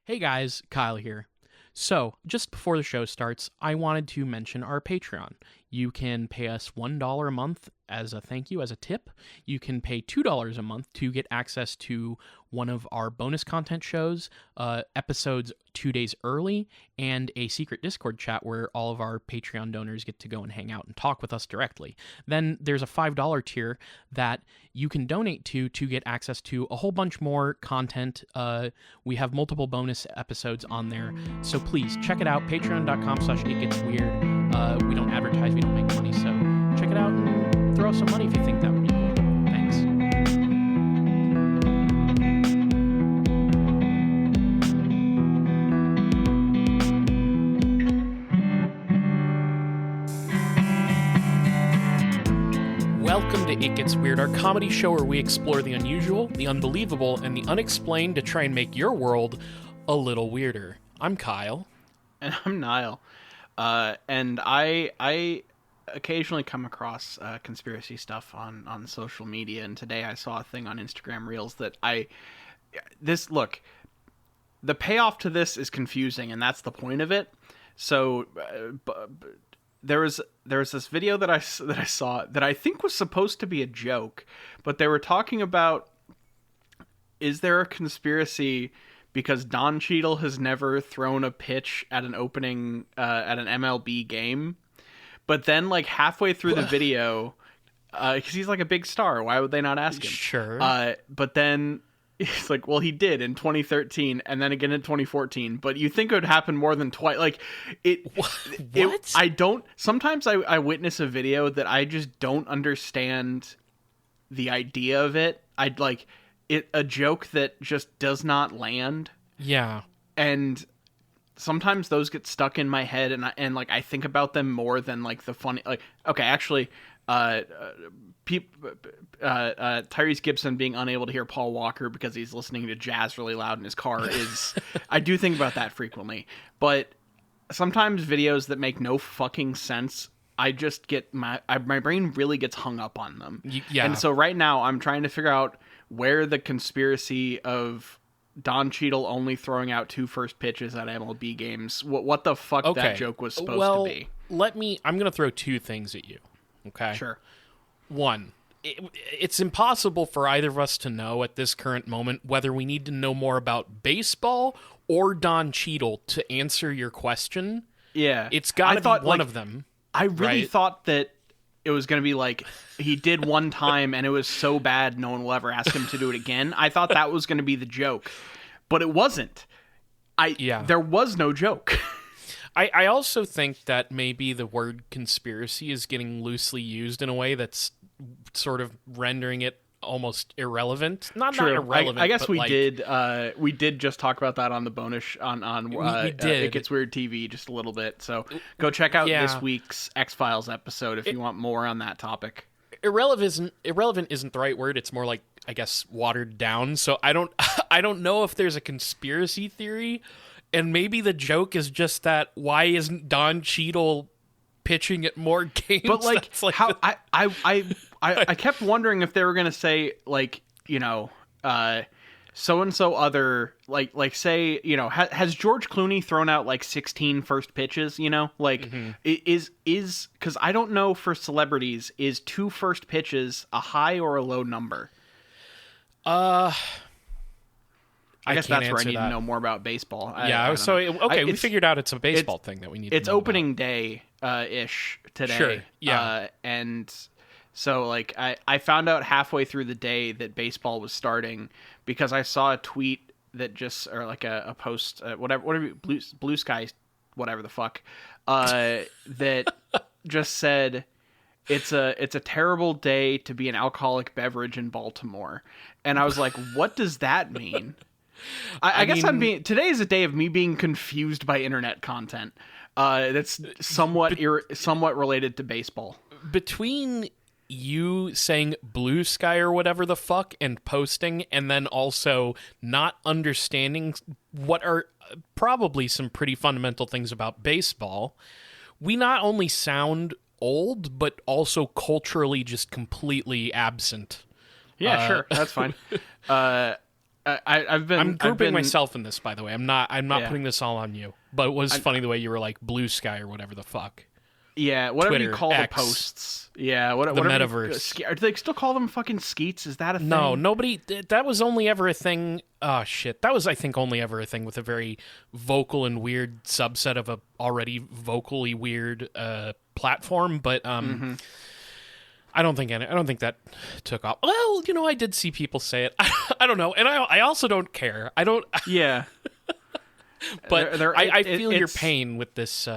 Hey guys, Kyle here. So, just before the show starts, I wanted to mention our Patreon. You can pay us $1 a month as a thank you, as a tip. You can pay $2 a month to get access to one of our bonus content shows, episodes 2 days early, and a secret Discord chat where all of our Patreon donors get to go and hang out and talk with us directly. Then there's a $5 tier that you can donate to get access to a whole bunch more content. We have multiple bonus episodes on there, so please check it out. Patreon.com/itgetsweird. We don't advertise, we don't make money, so check it out and throw us some money if you think that would be cool. Thanks. Welcome to It Gets Weird, our comedy show where we explore the unusual, the unbelievable, and the unexplained to try and make your world a little weirder. I'm Kyle. And I'm Niall. And I occasionally come across conspiracy stuff on social media, and today I saw a thing on Instagram Reels that the payoff to this is confusing, and that's the point of it. So there was this video that I saw that I think was supposed to be a joke, but they were talking about, is there a conspiracy because Don Cheadle has never thrown a pitch at an opening at an MLB game? But then, like, halfway through the video, because he's like a big star, why would they not ask him? Sure. But then he's like, well, he did in 2013 and then again in 2014. But you think it would happen more than twice? Like, What? I don't. Sometimes I witness a video that I just don't understand the idea of it. I'd like it a joke that just does not land. Yeah. And sometimes those get stuck in my head, and I think about them more than like the funny. Like, okay, actually, Tyrese Gibson being unable to hear Paul Walker because he's listening to jazz really loud in his car is. I do think about that frequently, but sometimes videos that make no fucking sense, I just get my brain really gets hung up on them. Yeah. And so right now I'm trying to figure out where the conspiracy of Don Cheadle only throwing out 2 first pitches at MLB games, what the fuck that joke was supposed to be. I'm going to throw 2 things at you. Okay. Sure. One, it's impossible for either of us to know at this current moment whether we need to know more about baseball or Don Cheadle to answer your question. Yeah. It's got to be one of them. I really right? thought that it was going to be like he did one time and it was so bad no one will ever ask him to do it again. I thought that was going to be the joke, but it wasn't. There was no joke. I also think that maybe the word conspiracy is getting loosely used in a way that's sort of rendering it almost irrelevant. Not irrelevant. I guess we like, did. We did just talk about that on the bonus on we did. It Gets Weird TV just a little bit. So go check out this week's X-Files episode if you want more on that topic. Irrelevant isn't the right word. It's more like, I guess, watered down. So I don't know if there's a conspiracy theory, and maybe the joke is just that why isn't Don Cheadle pitching at more games? But like how I kept wondering if they were gonna say, like, you know, so and so other like say, you know, has George Clooney thrown out like 16 first pitches? You know, like is because I don't know for celebrities, is 2 first pitches a high or a low number? I guess that's where I need to know more about baseball. We figured out it's a baseball thing that we need to know. It's opening day ish today. Sure, yeah. And so like I found out halfway through the day that baseball was starting because I saw a tweet that just, or like a post, whatever Blue Sky, whatever the fuck, that just said it's a terrible day to be an alcoholic beverage in Baltimore. And I was like, what does that mean? I guess today is a day of me being confused by internet content that's somewhat related to baseball. Between you saying Blue Sky or whatever the fuck and posting, and then also not understanding what are probably some pretty fundamental things about baseball, we not only sound old, but also culturally just completely absent. Yeah, sure. That's fine. I'm grouping myself in this, by the way. I'm not Yeah. putting this all on you. But it was funny the way you were like Blue Sky or whatever the fuck. Yeah, whatever Twitter, you call X, the posts. Yeah, whatever. the metaverse. Do they still call them fucking skeets? Is that a thing? No, nobody. That was only ever a thing. Oh shit, that was I think only ever a thing with a very vocal and weird subset of a already vocally weird platform. But I don't think that took off. Well, I did see people say it. I don't know, and I also don't care. I don't. Yeah. But I feel your pain with this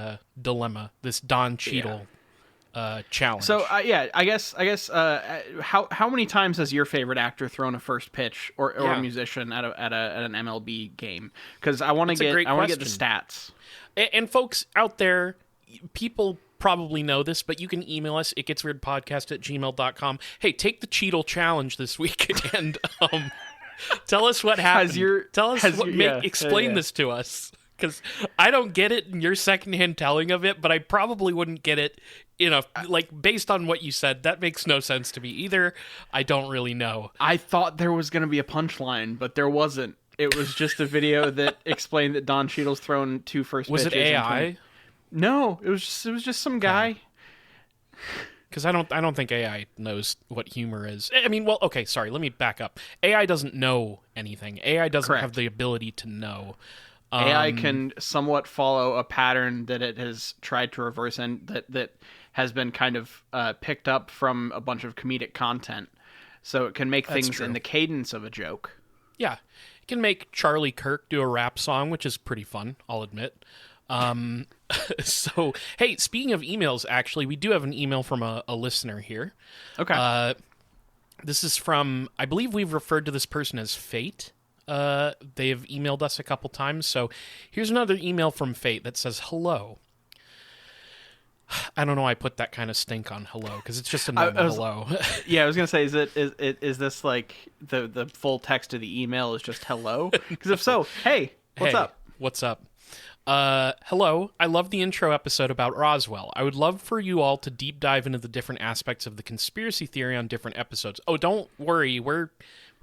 dilemma, this Don Cheadle challenge. So I guess how many times has your favorite actor thrown a first pitch or a musician at an MLB game? Because I want to get the stats. And folks out there, people probably know this, but you can email us itgetsweirdpodcast@gmail.com. Hey, take the Cheadle challenge this week and tell us what happened. Explain this to us, because I don't get it in your secondhand telling of it, but I probably wouldn't get it based on what you said. That makes no sense to me either. I don't really know. I thought there was going to be a punchline, but there wasn't. It was just a video that explained that Don Cheadle's thrown 2 first pitches. Was it AI? No, it was just some guy. Because I don't think AI knows what humor is. I mean, well, okay, sorry, let me back up. AI doesn't know anything. AI doesn't have the ability to know. AI can somewhat follow a pattern that it has tried to reverse, and that has been kind of picked up from a bunch of comedic content. So it can make things in the cadence of a joke. Yeah. It can make Charlie Kirk do a rap song, which is pretty fun, I'll admit. So, hey, speaking of emails, actually, we do have an email from a listener here. Okay. This is from, I believe we've referred to this person as Fate. They have emailed us a couple times. So here's another email from Fate that says, hello. I don't know why I put that kind of stink on hello, because it's just a normal hello. Yeah, I was going to say, is this like the full text of the email is just hello? Because if so, hey, what's up? What's up? Hello, I love the intro episode about Roswell. I would love for you all to deep dive into the different aspects of the conspiracy theory on different episodes. Oh, don't worry, we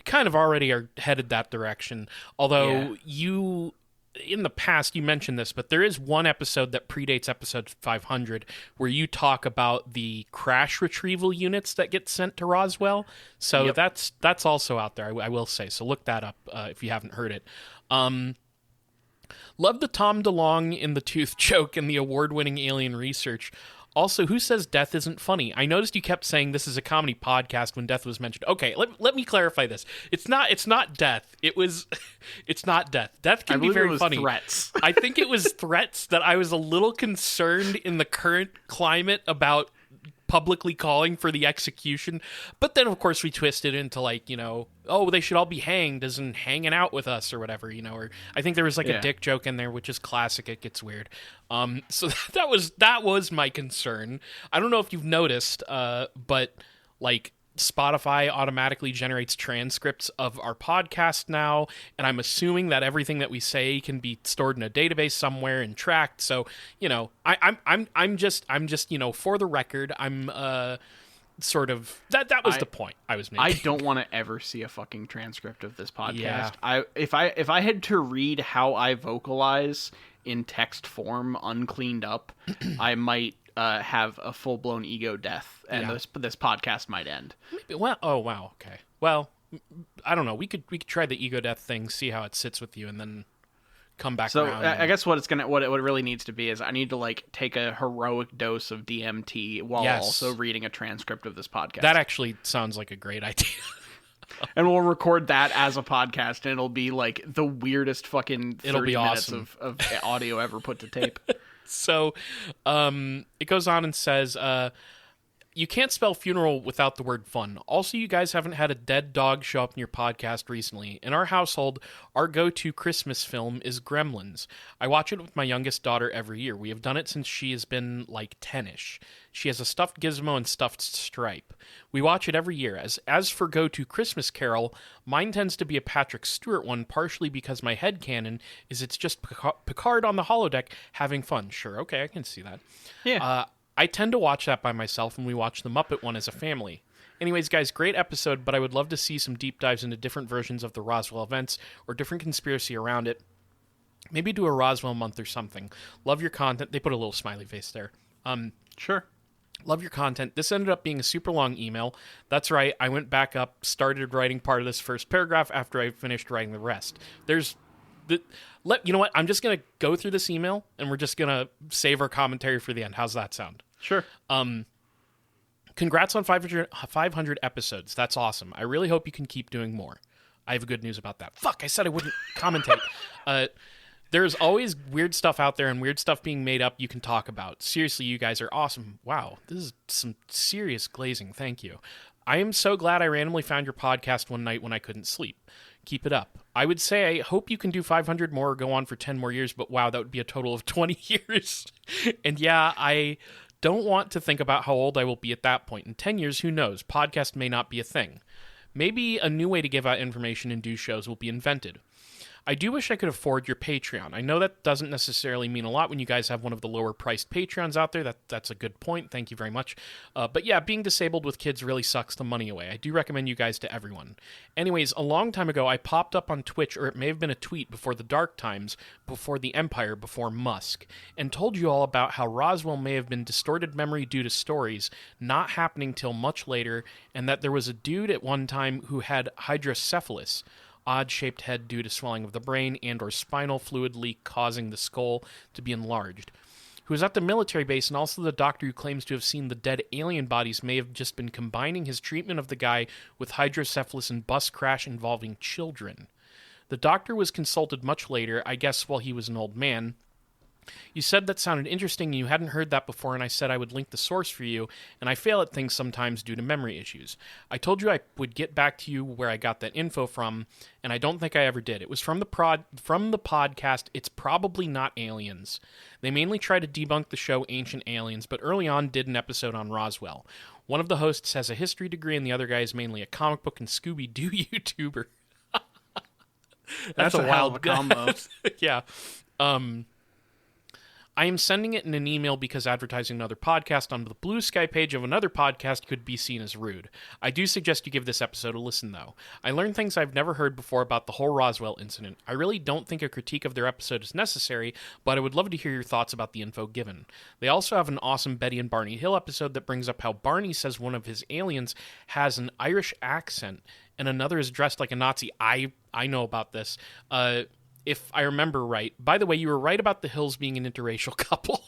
kind of already are headed that direction. Although you, in the past, you mentioned this, but there is one episode that predates episode 500 where you talk about the crash retrieval units that get sent to Roswell. So that's also out there, I will say. So look that up if you haven't heard it. Love the Tom DeLonge in the tooth joke and the award-winning alien research. Also, who says death isn't funny? I noticed you kept saying this is a comedy podcast when death was mentioned. Okay, let me clarify this. It's not death. It's not death. Death can be very funny. Threats. I think it was threats that I was a little concerned in the current climate about publicly calling for the execution. But then, of course, we twisted into oh, they should all be hanged as in hanging out with us or whatever, or I think there was a dick joke in there, which is classic. It gets weird. So that was my concern. I don't know if you've noticed, but Spotify automatically generates transcripts of our podcast now, and I'm assuming that everything that we say can be stored in a database somewhere and tracked. So, I'm just for the record, I'm sort of that was the point I was making. I don't want to ever see a fucking transcript of this podcast. Yeah. If I had to read how I vocalize in text form uncleaned up, I might have a full-blown ego death, and this podcast might end. Well, oh wow, okay. Well, I don't know. We could try the ego death thing, see how it sits with you, and then come back. So around I guess what it really needs to be is I need to take a heroic dose of DMT while also reading a transcript of this podcast. That actually sounds like a great idea. And we'll record that as a podcast, and it'll be the weirdest fucking 30 minutes of audio ever put to tape. So it goes on and says, you can't spell funeral without the word fun. Also, you guys haven't had a dead dog show up in your podcast recently. In our household, our go-to Christmas film is Gremlins. I watch it with my youngest daughter every year. We have done it since she has been 10-ish. She has a stuffed Gizmo and stuffed Stripe. We watch it every year. As for go-to Christmas Carol, mine tends to be a Patrick Stewart one, partially because my headcanon is it's just Picard on the holodeck having fun. Sure, okay, I can see that. Yeah. I tend to watch that by myself, and we watch the Muppet one as a family. Anyways, guys, great episode, but I would love to see some deep dives into different versions of the Roswell events or different conspiracy around it. Maybe do a Roswell month or something. Love your content. They put a little smiley face there. Sure. Love your content. This ended up being a super long email. That's right. I went back up, started writing part of this first paragraph after I finished writing the rest. You know what? I'm just going to go through this email, and we're just going to save our commentary for the end. How's that sound? Sure. Congrats on 500 episodes. That's awesome. I really hope you can keep doing more. I have good news about that. Fuck, I said I wouldn't commentate. There's always weird stuff out there and weird stuff being made up you can talk about. Seriously, you guys are awesome. Wow, this is some serious glazing. Thank you. I am so glad I randomly found your podcast one night when I couldn't sleep. Keep it up. I would say I hope you can do 500 more or go on for 10 more years, but wow, that would be a total of 20 years. And yeah, I don't want to think about how old I will be at that point. In 10 years, who knows? Podcast may not be a thing. Maybe a new way to give out information and do shows will be invented. I do wish I could afford your Patreon. I know that doesn't necessarily mean a lot when you guys have one of the lower priced Patreons out there. That's a good point. Thank you very much. But yeah, being disabled with kids really sucks the money away. I do recommend you guys to everyone. Anyways, a long time ago, I popped up on Twitch, or it may have been a tweet before the dark times, before the Empire, before Musk, and told you all about how Roswell may have been distorted memory due to stories not happening till much later, and that there was a dude at one time who had hydrocephalus, odd-shaped head due to swelling of the brain and or spinal fluid leak causing the skull to be enlarged, who was at the military base, and also the doctor who claims to have seen the dead alien bodies may have just been combining his treatment of the guy with hydrocephalus and bus crash involving children. The doctor was consulted much later, I guess while he was an old man. You said that sounded interesting and you hadn't heard that before, and I said I would link the source for you, and I fail at things sometimes due to memory issues. I told you I would get back to you where I got that info from, and I don't think I ever did. It was from the podcast It's Probably Not Aliens. They mainly try to debunk the show Ancient Aliens, but early on did an episode on Roswell. One of the hosts has a history degree, and the other guy is mainly a comic book and Scooby-Doo YouTuber. That's a wild combo. Yeah. I am sending it in an email because advertising another podcast on the Blue Sky page of another podcast could be seen as rude. I do suggest you give this episode a listen, though. I learned things I've never heard before about the whole Roswell incident. I really don't think a critique of their episode is necessary, but I would love to hear your thoughts about the info given. They also have an awesome Betty and Barney Hill episode that brings up how Barney says one of his aliens has an Irish accent and another is dressed like a Nazi. I know about this. If I remember right. By the way, you were right about the Hills being an interracial couple.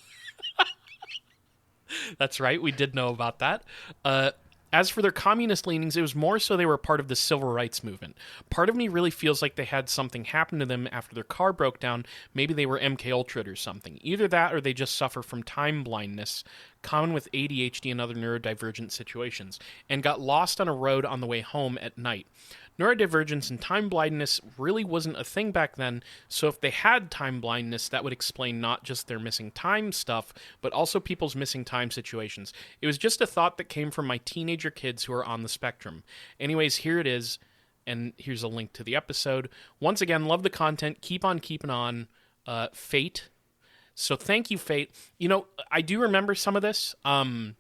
That's right, we did know about that. As for their communist leanings, it was more so they were part of the civil rights movement. Part of me really feels like they had something happen to them after their car broke down. Maybe they were MK Ultra'd or something. Either that or they just suffer from time blindness, common with ADHD and other neurodivergent situations, and got lost on a road on the way home at night. Neurodivergence and time blindness really wasn't a thing back then, so if they had time blindness, that would explain not just their missing time stuff, but also people's missing time situations. It was just a thought that came from my teenager kids who are on the spectrum. Anyways, here it is, and here's a link to the episode. Once again, love the content. Keep on keeping on. Fate. So thank you, Fate. You know, I do remember some of this, and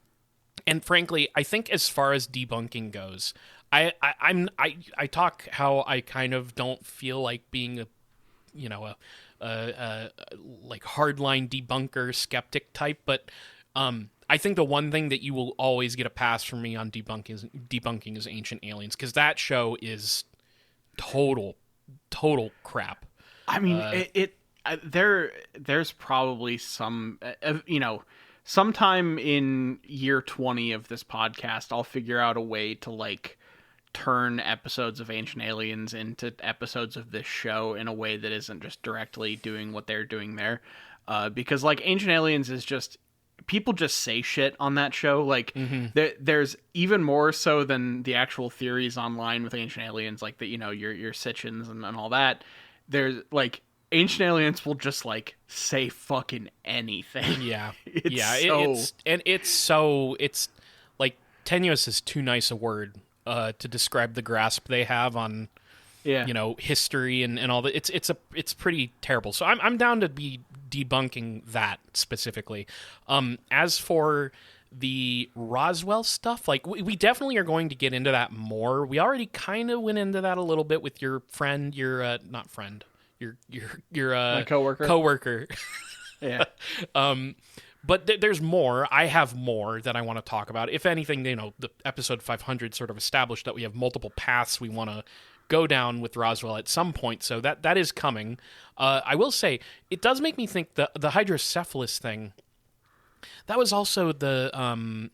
frankly, I think as far as debunking goes, I talk how I kind of don't feel like being a like hardline debunker skeptic type, but I think the one thing that you will always get a pass from me on debunking is Ancient Aliens, because that show is total crap. I mean, there's probably some sometime in year 20 of this podcast, I'll figure out a way to like turn episodes of Ancient Aliens into episodes of this show in a way that isn't just directly doing what they're doing there. Because like Ancient Aliens is just, people just say shit on that show. Like there's even more so than the actual theories online with Ancient Aliens, like that, your Sitchins and all that. There's like Ancient Aliens will just like say fucking anything. Yeah. It's it's like tenuous is too nice a word to describe the grasp they have on history and all that. It's pretty terrible. So I'm down to be debunking that specifically. As for the Roswell stuff, like we definitely are going to get into that more. We already kind of went into that a little bit with your friend, your not friend, your My coworker. coworker. Yeah. But there's more. I have more that I want to talk about. If anything, the episode 500 sort of established that we have multiple paths we want to go down with Roswell at some point, so that is coming. I will say, it does make me think the hydrocephalus thing, that was also the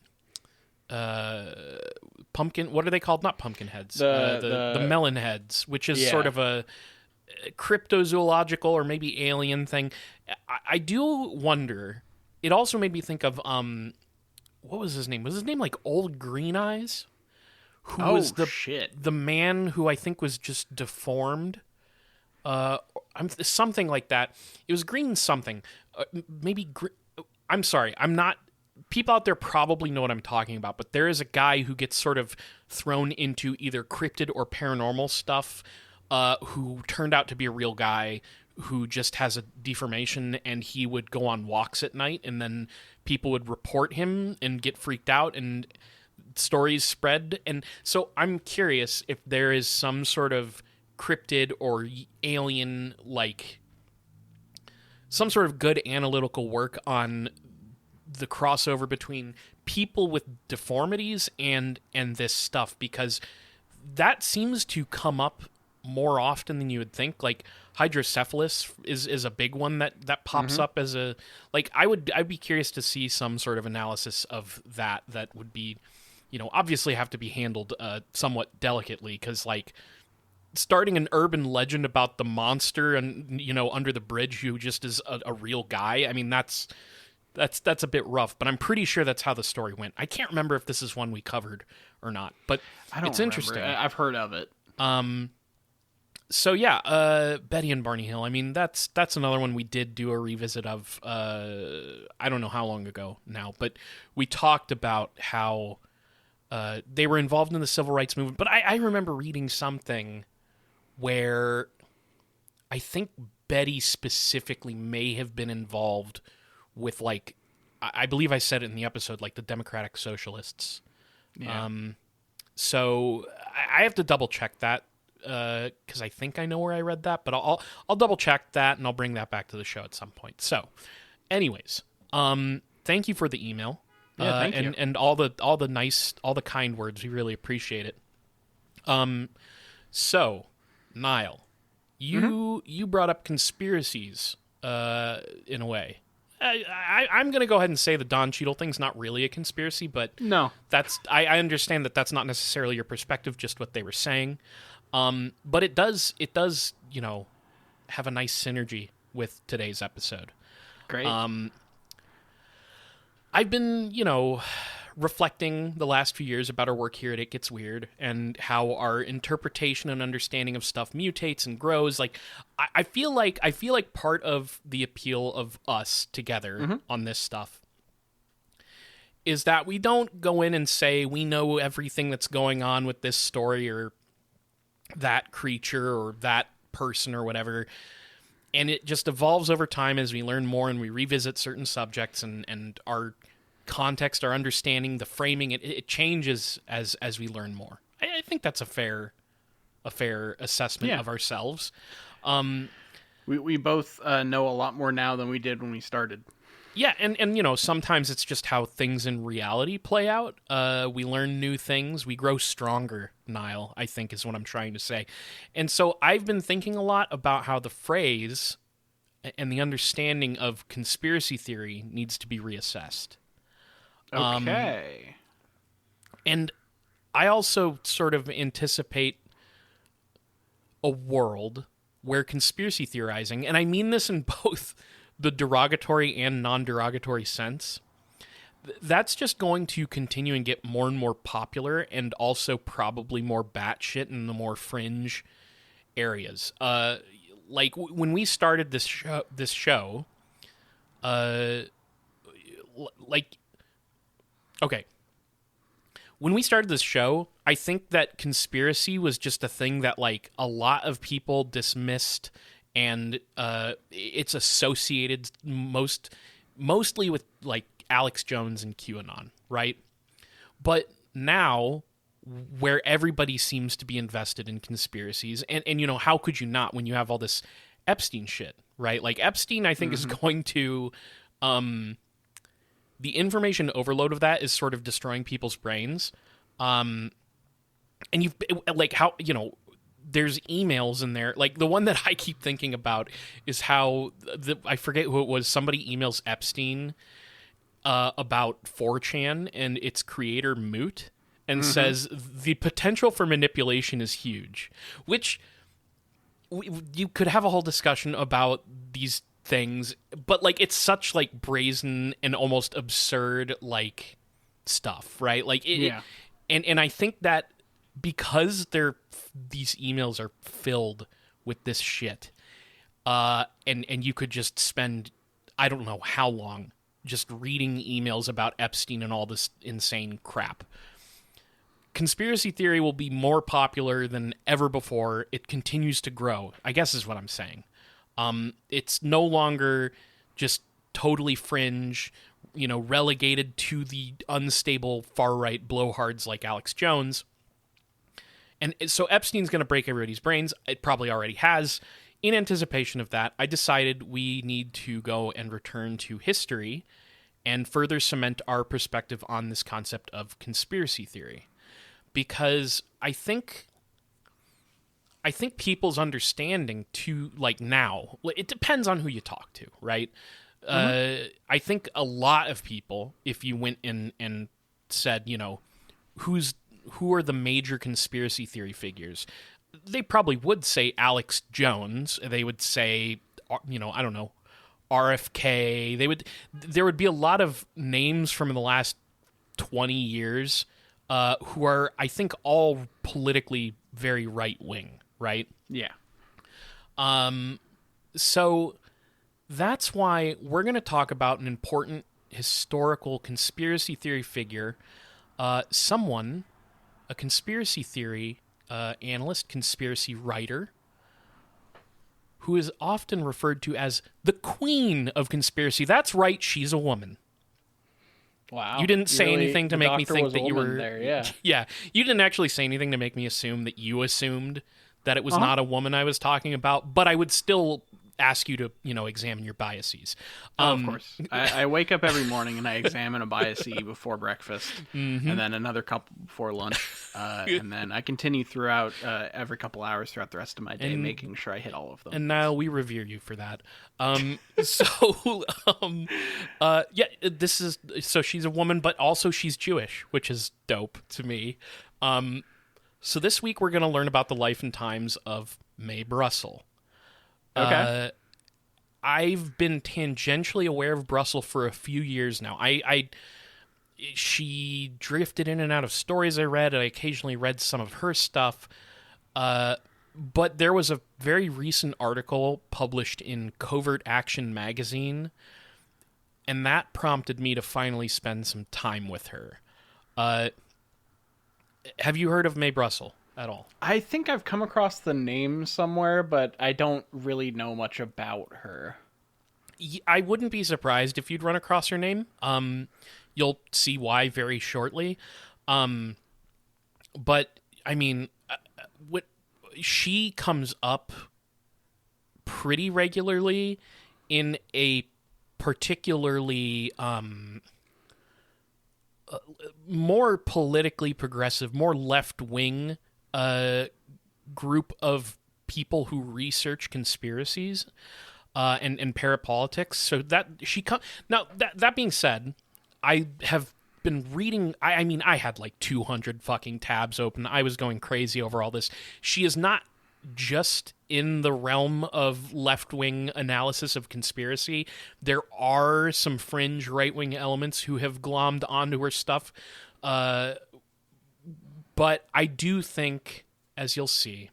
pumpkin, what are they called? Not pumpkin heads. The melon heads, which is sort of a cryptozoological or maybe alien thing. I do wonder. It also made me think of what was his name? Was his name like Old Green Eyes? Who was the man who I think was just deformed? Something like that. It was green something. I'm sorry. I'm not. People out there probably know what I'm talking about, but there is a guy who gets sort of thrown into either cryptid or paranormal stuff, who turned out to be a real guy who just has a deformation, and he would go on walks at night, and then people would report him and get freaked out, and stories spread. And so I'm curious if there is some sort of cryptid or alien, like some sort of good analytical work on the crossover between people with deformities and this stuff, because that seems to come up more often than you would think. Like hydrocephalus is a big one that pops up as a, like, I'd be curious to see some sort of analysis of that would be, obviously have to be handled somewhat delicately, because like starting an urban legend about the monster and under the bridge who just is a real guy, I mean that's a bit rough, but I'm pretty sure that's how the story went. I can't remember if this is one we covered or not, but it's interesting. I've heard of it. So yeah, Betty and Barney Hill. I mean, that's another one we did do a revisit of. I don't know how long ago now, but we talked about how they were involved in the civil rights movement. But I remember reading something where I think Betty specifically may have been involved with, like, I believe I said it in the episode, like the Democratic Socialists. Yeah. So I have to double check that, because I think I know where I read that, but I'll double check that, and I'll bring that back to the show at some point. So, anyways, thank you for the email. Yeah, thank you. And all the kind words. We really appreciate it. So, Niall, you brought up conspiracies, in a way. I'm going to go ahead and say the Don Cheadle thing's not really a conspiracy, but no, I understand that that's not necessarily your perspective, just what they were saying. But it does, have a nice synergy with today's episode. Great. I've been, reflecting the last few years about our work here at It Gets Weird, and how our interpretation and understanding of stuff mutates and grows. Like, I feel like part of the appeal of us together on this stuff is that we don't go in and say we know everything that's going on with this story or that creature or that person or whatever. And it just evolves over time as we learn more and we revisit certain subjects, and our context, our understanding, the framing, it changes as we learn more. I think that's a fair assessment of ourselves. We both know a lot more now than we did when we started. Yeah, and sometimes it's just how things in reality play out. We learn new things. We grow stronger, Niall, I think is what I'm trying to say. And so I've been thinking a lot about how the phrase and the understanding of conspiracy theory needs to be reassessed. Okay. And I also sort of anticipate a world where conspiracy theorizing, and I mean this in both the derogatory and non-derogatory sense, that's just going to continue and get more and more popular, and also probably more batshit in the more fringe areas. Like when we started this show, okay. When we started this show, I think that conspiracy was just a thing that, like, a lot of people dismissed, and it's associated mostly with, like, Alex Jones and QAnon, right? But now, where everybody seems to be invested in conspiracies, and you know, how could you not when you have all this Epstein shit, right? Like, Epstein, I think, is going to... the information overload of that is sort of destroying people's brains. And you've... Like, how... You know, there's emails in there. Like, the one that I keep thinking about is how... I forget who it was. Somebody emails Epstein about 4chan and its creator Moot, and says the potential for manipulation is huge, which you could have a whole discussion about these things, but like, it's such like brazen and almost absurd like stuff, right? Like and I think that because these emails are filled with this shit, and you could just spend I don't know how long just reading emails about Epstein and all this insane crap. Conspiracy theory will be more popular than ever before. It continues to grow, I guess is what I'm saying. It's no longer just totally fringe, you know, relegated to the unstable far-right blowhards like Alex Jones. And so Epstein's going to break everybody's brains. It probably already has. In anticipation of that, I decided we need to go and return to history and further cement our perspective on this concept of conspiracy theory. Because I think people's understanding to, like, now, it depends on who you talk to, right? I think a lot of people, if you went in and said, you know, who are the major conspiracy theory figures, they probably would say Alex Jones. They would say, you know, I don't know, RFK. There would be a lot of names from the last 20 years who are, I think, all politically very right-wing, right? Yeah. So that's why we're going to talk about an important historical conspiracy theory figure, a conspiracy theory analyst, conspiracy writer, who is often referred to as the Queen of Conspiracy. That's right, she's a woman. Wow. You didn't say anything to make me think that you were... there, yeah. Yeah, you didn't actually say anything to make me assume that you assumed that it was not a woman I was talking about, but I would still ask you to, you know, examine your biases. Of course. I wake up every morning and I examine a bias before breakfast, and then another couple before lunch, and then I continue throughout every couple hours throughout the rest of my day, making sure I hit all of them. And now we revere you for that. So she's a woman, but also she's Jewish, which is dope to me. So this week we're going to learn about the life and times of Mae Brussell. Okay. I've been tangentially aware of Brussell for a few years now. She drifted in and out of stories I read. I occasionally read some of her stuff. But there was a very recent article published in Covert Action magazine, and that prompted me to finally spend some time with her. Have you heard of Mae Brussell at all? I think I've come across the name somewhere, but I don't really know much about her. I wouldn't be surprised if you'd run across her name. You'll see why very shortly. But, I mean, she comes up pretty regularly in a particularly more politically progressive, more left-wing group of people who research conspiracies and parapolitics. So that now that being said, I have been reading. I mean, I had like 200 fucking tabs open. I was going crazy over all this. She is not just in the realm of left-wing analysis of conspiracy. There are some fringe right-wing elements who have glommed onto her stuff. But I do think, as you'll see,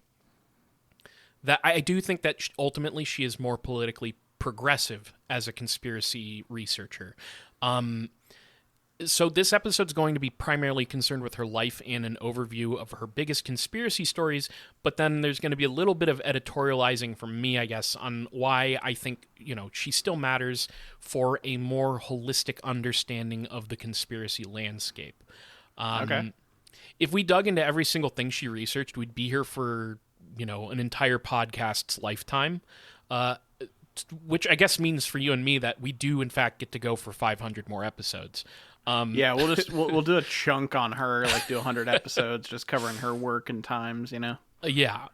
that I do think that ultimately she is more politically progressive as a conspiracy researcher. So this episode's going to be primarily concerned with her life and an overview of her biggest conspiracy stories, but then there's going to be a little bit of editorializing from me, I guess, on why I think, she still matters for a more holistic understanding of the conspiracy landscape. Okay. If we dug into every single thing she researched, we'd be here for, an entire podcast's lifetime, which I guess means for you and me that we do, in fact, get to go for 500 more episodes. Yeah, we'll do a chunk on her, like do 100 episodes just covering her work and times, Yeah.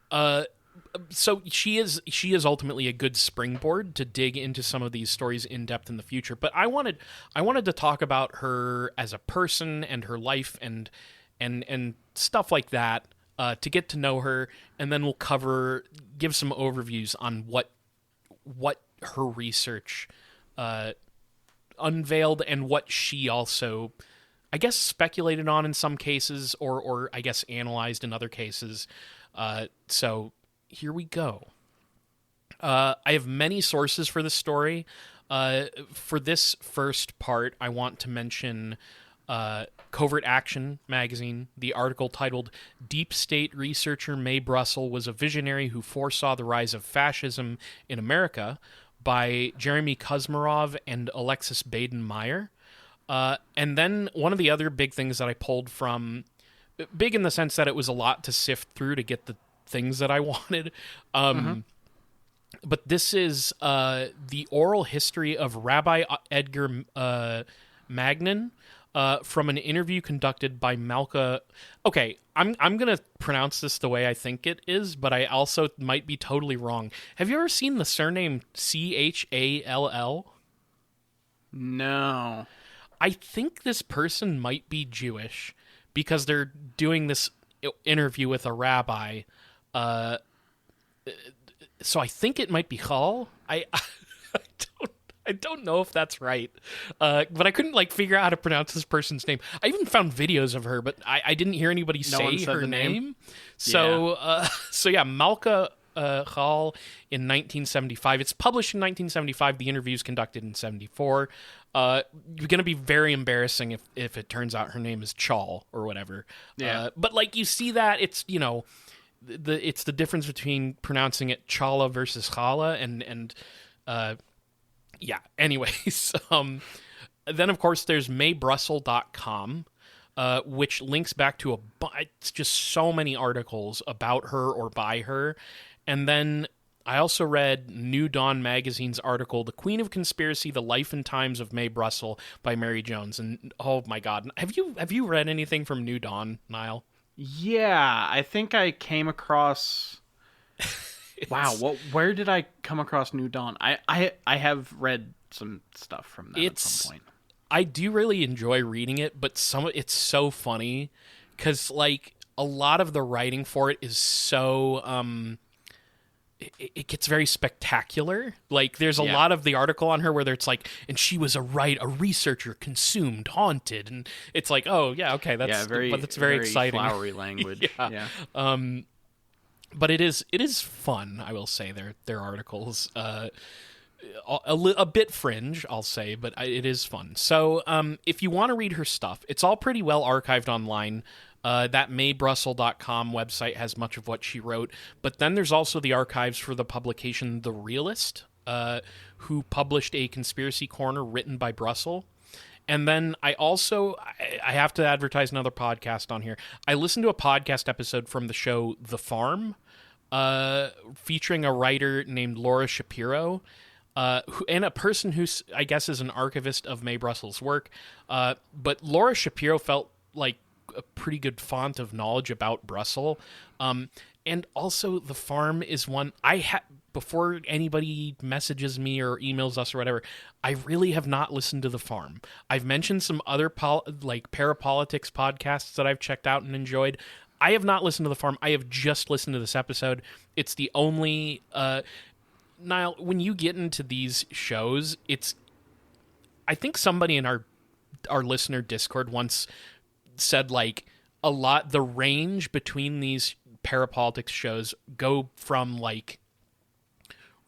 So she is ultimately a good springboard to dig into some of these stories in depth in the future. But I wanted to talk about her as a person and her life and stuff like that, to get to know her, and then we'll give some overviews on what her research unveiled and what she also, I guess, speculated on in some cases, or I guess analyzed in other cases. So here we go. I have many sources for this story. For this first part, I want to mention Covert Action magazine. The article titled "Deep State Researcher Mae Brussell Was a Visionary Who Foresaw the Rise of Fascism in America" by Jeremy Kuzmarov and Alexis Baden-Meyer. And then one of the other big things that I pulled from, big in the sense that it was a lot to sift through to get the things that I wanted. But this is the oral history of Rabbi Edgar Magnin, from an interview conducted by Malka. Okay, I'm gonna pronounce this the way I think it is, but I also might be totally wrong. Have you ever seen the surname Chall? No. I think this person might be Jewish because they're doing this interview with a rabbi. So I think it might be Chal. I don't know if that's right, but I couldn't figure out how to pronounce this person's name. I even found videos of her, but I didn't hear anybody say her name. So, yeah, Malka Chal in 1975. It's published in 1975. The interview's conducted in 74. You're going to be very embarrassing if it turns out her name is Chal or whatever. Yeah. But you see that it's it's the difference between pronouncing it Chala versus Chala and yeah, anyways. Then, of course, there's MaeBrussell.com, which links back to it's just so many articles about her or by her. And then I also read New Dawn magazine's article, "The Queen of Conspiracy, The Life and Times of Mae Brussell" by Mary Jones. And, oh, my God. Have you read anything from New Dawn, Niall? Yeah, I think I came across... Wow, where did I come across New Dawn? I have read some stuff from them at some point. I do really enjoy reading it, but it's so funny because a lot of the writing for it is so it gets very spectacular. There's a lot of the article on her where it's and she was a researcher, consumed, haunted, and it's oh yeah, okay, that's very exciting, flowery language. yeah. But it is fun, I will say. Their articles, a bit fringe, I'll say, but it is fun. So if you want to read her stuff, it's all pretty well archived online. That MaeBrussell.com website has much of what she wrote, but then there's also the archives for the publication The Realist, who published a conspiracy corner written by Brussell. And then I have to advertise another podcast on here. I listened to a podcast episode from the show The Farm, featuring a writer named Laura Shapiro, and a person who I guess is an archivist of Mae Brussell's work. But Laura Shapiro felt like a pretty good font of knowledge about Brussell. And also The Farm is one before anybody messages me or emails us or whatever, I really have not listened to The Farm. I've mentioned some other parapolitics podcasts that I've checked out and enjoyed. I have not listened to The Farm. I have just listened to this episode. It's the only Niall, when you get into these shows, I think somebody in our listener Discord once said a lot, the range between these parapolitics shows go from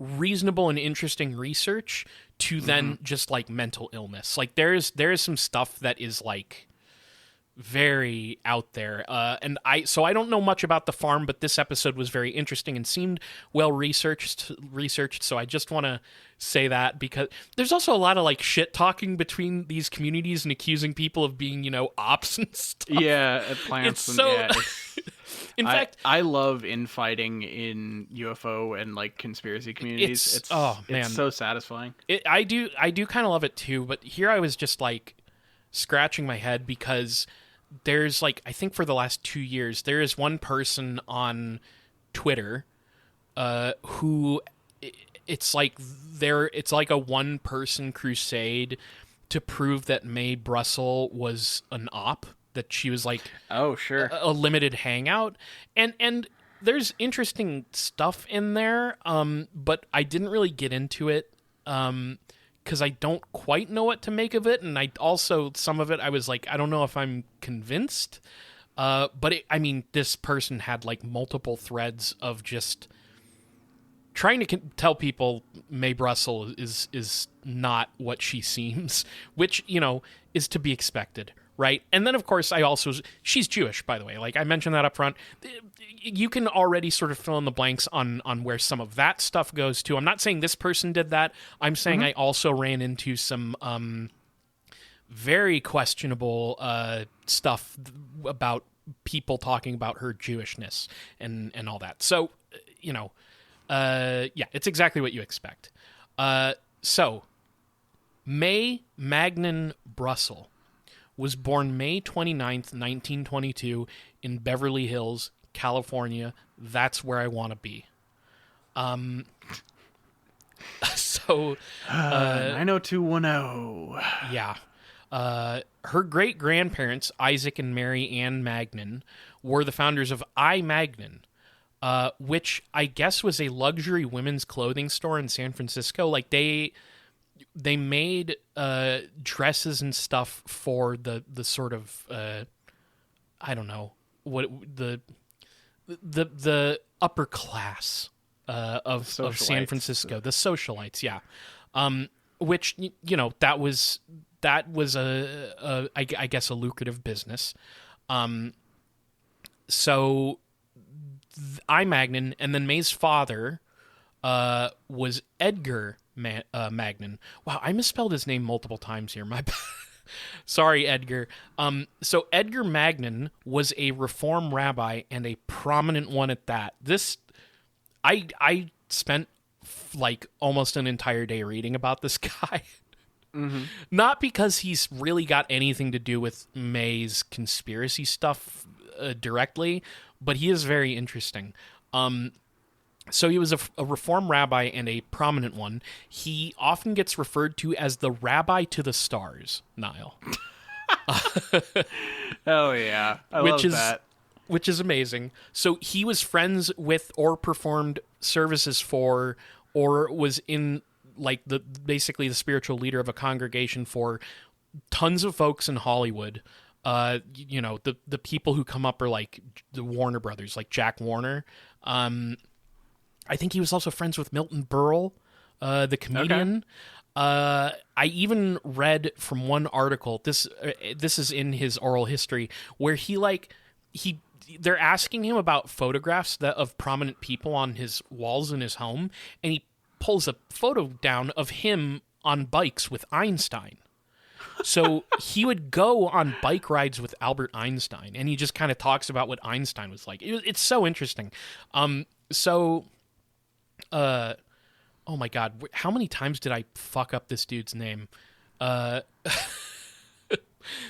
reasonable and interesting research to then just like mental illness. Like there is some stuff that is like very out there, and I don't know much about the farm, but this episode was very interesting and seemed well researched. So I just want to say that, because there's also a lot of like shit talking between these communities and accusing people of being, you know, ops and stuff. Yeah, plants. It's so. In fact, I love infighting in UFO and like conspiracy communities. It's so satisfying. I do kind of love it too, but here I was just like scratching my head, because there's like, I think for the last 2 years, there is one person on Twitter who it's like a one person crusade to prove that Mae Brussell was an op, that she was like a limited hangout, and there's interesting stuff in there, but I didn't really get into it because I don't quite know what to make of it, and I also, some of it I was like, I don't know if I'm convinced, but this person had like multiple threads of just trying to tell people Mae Brussell is not what she seems, which, you know, is to be expected, right? And then, of course, she's Jewish, by the way. Like, I mentioned that up front. You can already sort of fill in the blanks on where some of that stuff goes to. I'm not saying this person did that. I'm saying I also ran into some very questionable stuff about people talking about her Jewishness and all that. So, you know, it's exactly what you expect. So, Mae Magnan Brussell was born May 29th, 1922 in Beverly Hills, California. That's where I want to be. 90210. Yeah. Her great-grandparents, Isaac and Mary Ann Magnan, were the founders of I. Magnan, which I guess was a luxury women's clothing store in San Francisco. Like, they made dresses and stuff for the sort of I don't know what the upper class of San Francisco, the socialites, yeah. Which, you know, that was I guess a lucrative business. So I. Magnan, and then Mae's father was Edgar Magnan. Wow, I misspelled his name multiple times here. My bad. Sorry, Edgar. So Edgar Magnan was a Reform rabbi, and a prominent one at that. I spent like almost an entire day reading about this guy. Not because he's really got anything to do with Mae's conspiracy stuff directly, but he is very interesting. So he was a Reform rabbi and a prominent one. He often gets referred to as the rabbi to the stars, Niall. Oh, yeah. I love that. Which is amazing. So he was friends with, or performed services for, or was in like basically the spiritual leader of a congregation for tons of folks in Hollywood. You know, the people who come up are like the Warner Brothers, like Jack Warner. I think he was also friends with Milton Berle, the comedian. Okay. I even read from one article, this is in his oral history, where they're asking him about photographs of prominent people on his walls in his home, and he pulls a photo down of him on bikes with Einstein. So he would go on bike rides with Albert Einstein, and he just kind of talks about what Einstein was like. It's so interesting. Oh my God, how many times did I fuck up this dude's name?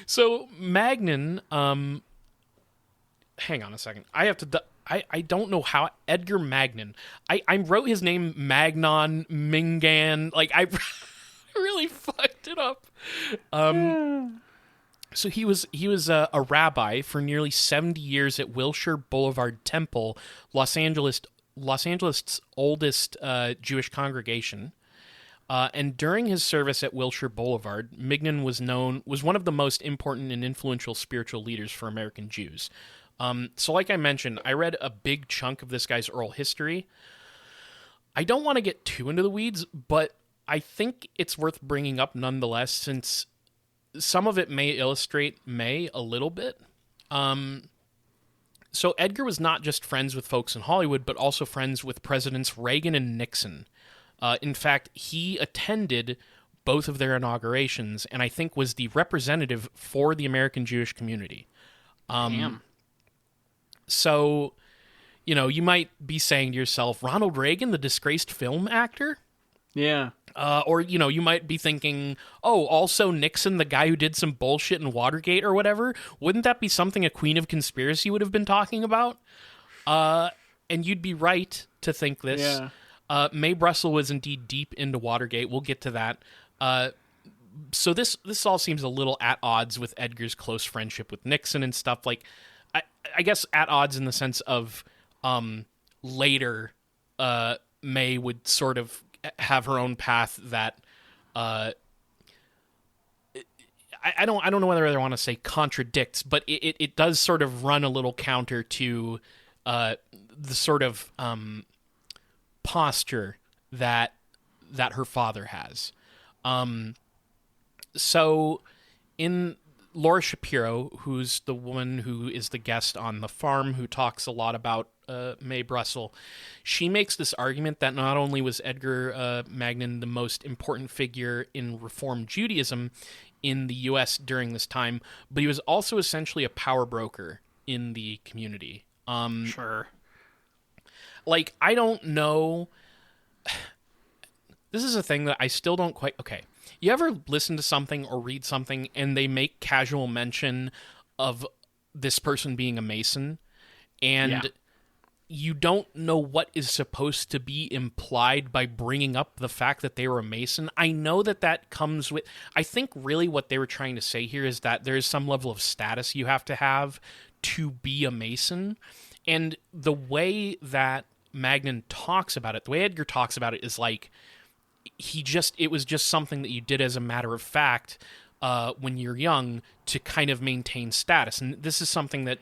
So Magnan, hang on a second. I have to, I don't know how, Edgar Magnan. I wrote his name Magnon, Mingan, like I really fucked it up. So he was a rabbi for nearly 70 years at Wilshire Boulevard Temple, Los Angeles' oldest Jewish congregation. And during his service at Wilshire Boulevard, Magnan was one of the most important and influential spiritual leaders for American Jews. So like I mentioned, I read a big chunk of this guy's oral history. I don't want to get too into the weeds, but I think it's worth bringing up nonetheless, since some of it may illustrate Mae a little bit. So Edgar was not just friends with folks in Hollywood, but also friends with Presidents Reagan and Nixon. In fact, he attended both of their inaugurations, and I think was the representative for the American Jewish community. Damn. So, you might be saying to yourself, Ronald Reagan, the disgraced film actor? Yeah. Or, you might be thinking, oh, also Nixon, the guy who did some bullshit in Watergate or whatever. Wouldn't that be something a Queen of Conspiracy would have been talking about? And you'd be right to think this. Yeah. Mae Brussell was indeed deep into Watergate. We'll get to that. So this all seems a little at odds with Edgar's close friendship with Nixon and stuff. Like, I guess at odds in the sense of later Mae would sort of have her own path that I don't know whether I want to say contradicts, but it does sort of run a little counter to the sort of posture that her father has. So in Laura Shapiro, who's the woman who is the guest on The Farm, who talks a lot about Mae Brussell, she makes this argument that not only was Edgar Magnin the most important figure in Reform Judaism in the U.S. during this time, but he was also essentially a power broker in the community. Sure. Like, I don't know. This is a thing that I still don't quite... Okay. You ever listen to something or read something and they make casual mention of this person being a Mason, and you don't know what is supposed to be implied by bringing up the fact that they were a Mason? I know that comes with... I think really what they were trying to say here is that there is some level of status you have to be a Mason. And the way that Magnin talks about it, the way Edgar talks about it, is like... it was just something that you did as a matter of fact when you're young to kind of maintain status. And this is something that,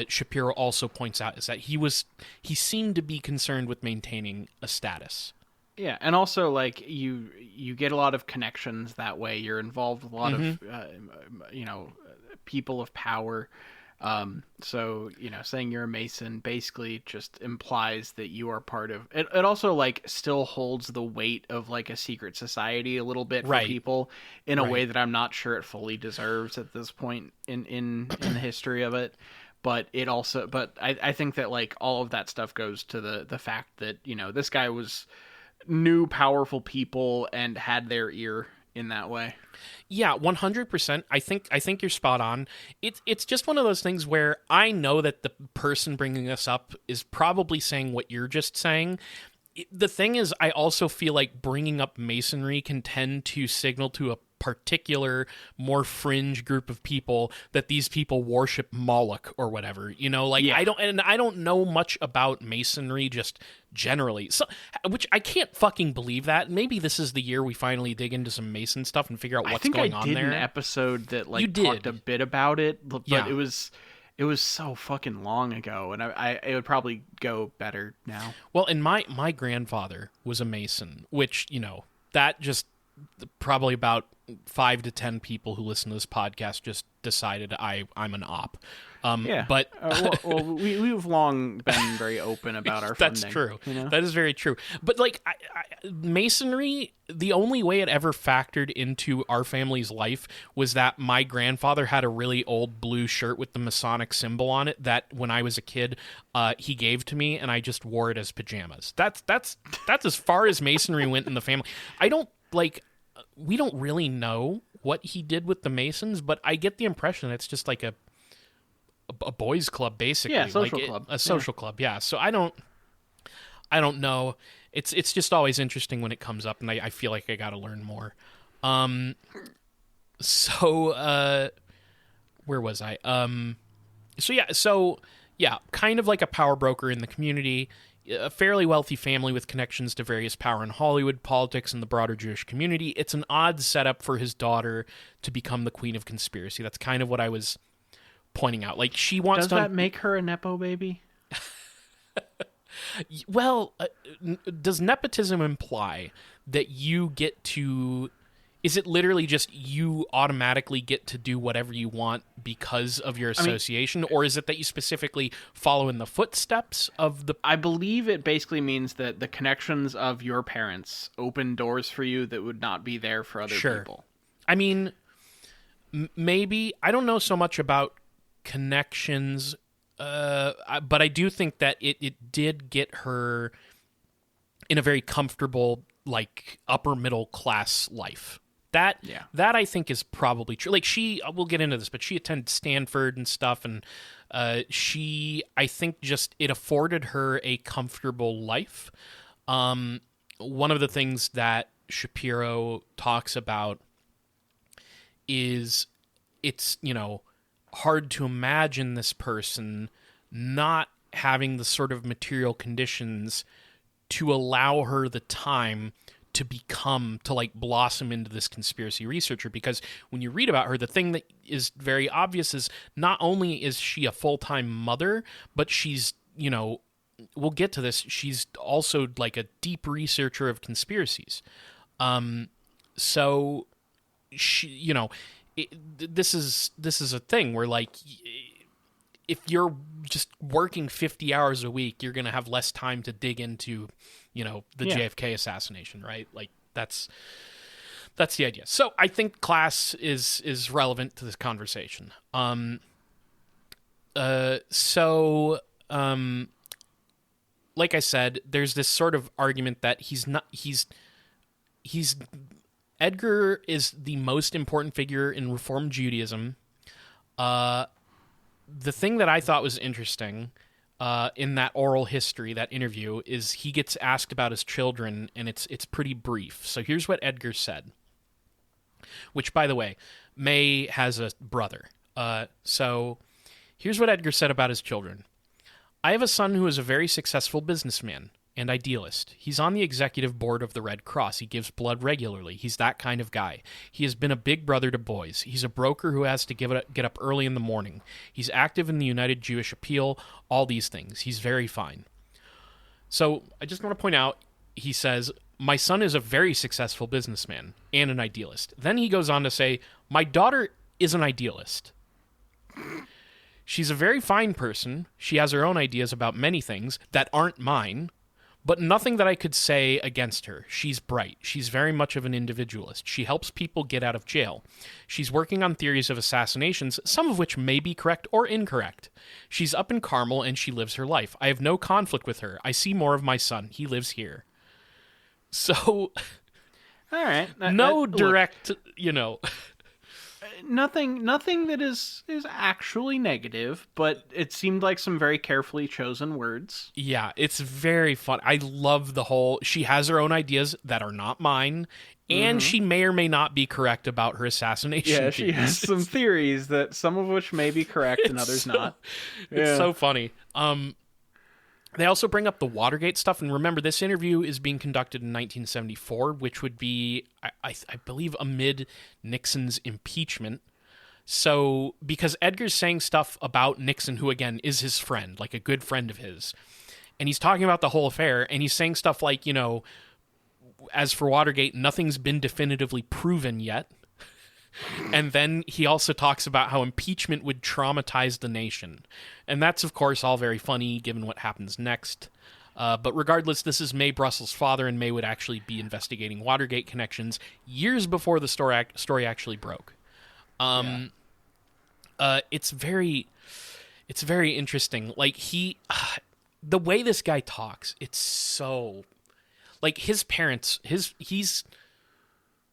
Shapiro also points out, is that he seemed to be concerned with maintaining a status. Yeah, and also, like, you get a lot of connections that way. You're involved with a lot of, people of power. So, saying you're a Mason basically just implies that you are part of it. It also, like, still holds the weight of, like, a secret society a little bit for people in a way that I'm not sure it fully deserves at this point in the history of it. But I think that, like, all of that stuff goes to the fact that, this guy knew powerful people and had their ear in that way. Yeah, 100%. I think you're spot on. It's just one of those things where I know that the person bringing us up is probably saying what you're just saying. The thing is, I also feel like bringing up Masonry can tend to signal to a particular, more fringe group of people that these people worship Moloch or whatever. I don't know much about Masonry just generally, so, which I can't fucking believe that. Maybe this is the year we finally dig into some Mason stuff and figure out what's going on there. I think I did an episode that talked a bit about it, but it was so fucking long ago, and it would probably go better now. Well, and my grandfather was a Mason, which, that just probably about 5 to 10 people who listen to this podcast just decided I'm an op. But we've long been very open about our funding. That's true. That is very true. But like Masonry, the only way it ever factored into our family's life was that my grandfather had a really old blue shirt with the Masonic symbol on it that when I was a kid, he gave to me, and I just wore it as pajamas. That's as far as Masonry went in the family. We don't really know what he did with the Masons, but I get the impression it's just like a boys' club, basically. Yeah, social club. A social club, yeah. So I don't know. It's just always interesting when it comes up, and I feel like I got to learn more. Where was I? So kind of like a power broker in the community. A fairly wealthy family with connections to various power in Hollywood, politics, and the broader Jewish community. It's an odd setup for his daughter to become the Queen of Conspiracy. That's kind of what I was pointing out. Like, she wants Does that make her a Nepo baby? Well, does nepotism imply that you get to? Is it literally just you automatically get to do whatever you want because of your I mean, association, or is it that you specifically follow in the footsteps of the? I believe it basically means that the connections of your parents open doors for you that would not be there for other Sure. people. I mean, maybe I don't know so much about connections, but I do think that it did get her in a very comfortable, like upper middle class life. That Yeah. that I think is probably true. Like we'll get into this, but she attended Stanford and stuff, and I think just it afforded her a comfortable life. One of the things that Shapiro talks about is it's hard to imagine this person not having the sort of material conditions to allow her the time to like blossom into this conspiracy researcher, because when you read about her, the thing that is very obvious is not only is she a full-time mother, but she's, we'll get to this, she's also like a deep researcher of conspiracies. So she, this is a thing where like if you're just working 50 hours a week, you're going to have less time to dig into, the JFK assassination, right? Like that's the idea. So I think class is relevant to this conversation. Like I said, there's this sort of argument that he's Edgar is the most important figure in Reform Judaism. The thing that I thought was interesting in that oral history, that interview, is he gets asked about his children, and it's pretty brief. So here's what Edgar said, which, by the way, Mae has a brother. So here's what Edgar said about his children. I have a son who is a very successful businessman and idealist. He's on the executive board of the Red Cross. He gives blood regularly. He's that kind of guy. He has been a big brother to boys. He's a broker who has to get up early in the morning. He's active in the United Jewish Appeal, all these things. He's very fine. So I just want to point out, he says, my son is a very successful businessman and an idealist. Then he goes on to say, my daughter is an idealist. She's a very fine person. She has her own ideas about many things that aren't mine, but nothing that I could say against her. She's bright. She's very much of an individualist. She helps people get out of jail. She's working on theories of assassinations, some of which may be correct or incorrect. She's up in Carmel and she lives her life. I have no conflict with her. I see more of my son. He lives here. So, all right. No direct, Nothing that is actually negative, but it seemed like some very carefully chosen words. Yeah, it's very fun. I love the whole, she has her own ideas that are not mine, and she may or may not be correct about her assassination. Yeah, she has some theories that some of which may be correct and others not. It's so funny. They also bring up the Watergate stuff, and remember, this interview is being conducted in 1974, which would be, I believe, amid Nixon's impeachment. So, because Edgar's saying stuff about Nixon, who, again, is his friend, like a good friend of his, and he's talking about the whole affair, and he's saying stuff like, as for Watergate, nothing's been definitively proven yet. And then he also talks about how impeachment would traumatize the nation. And that's, of course, all very funny given what happens next. But regardless, this is Mae Brussell's father, and Mae would actually be investigating Watergate connections years before the story actually broke. It's very interesting. Like, the way this guy talks, it's so... Like, his parents, he's...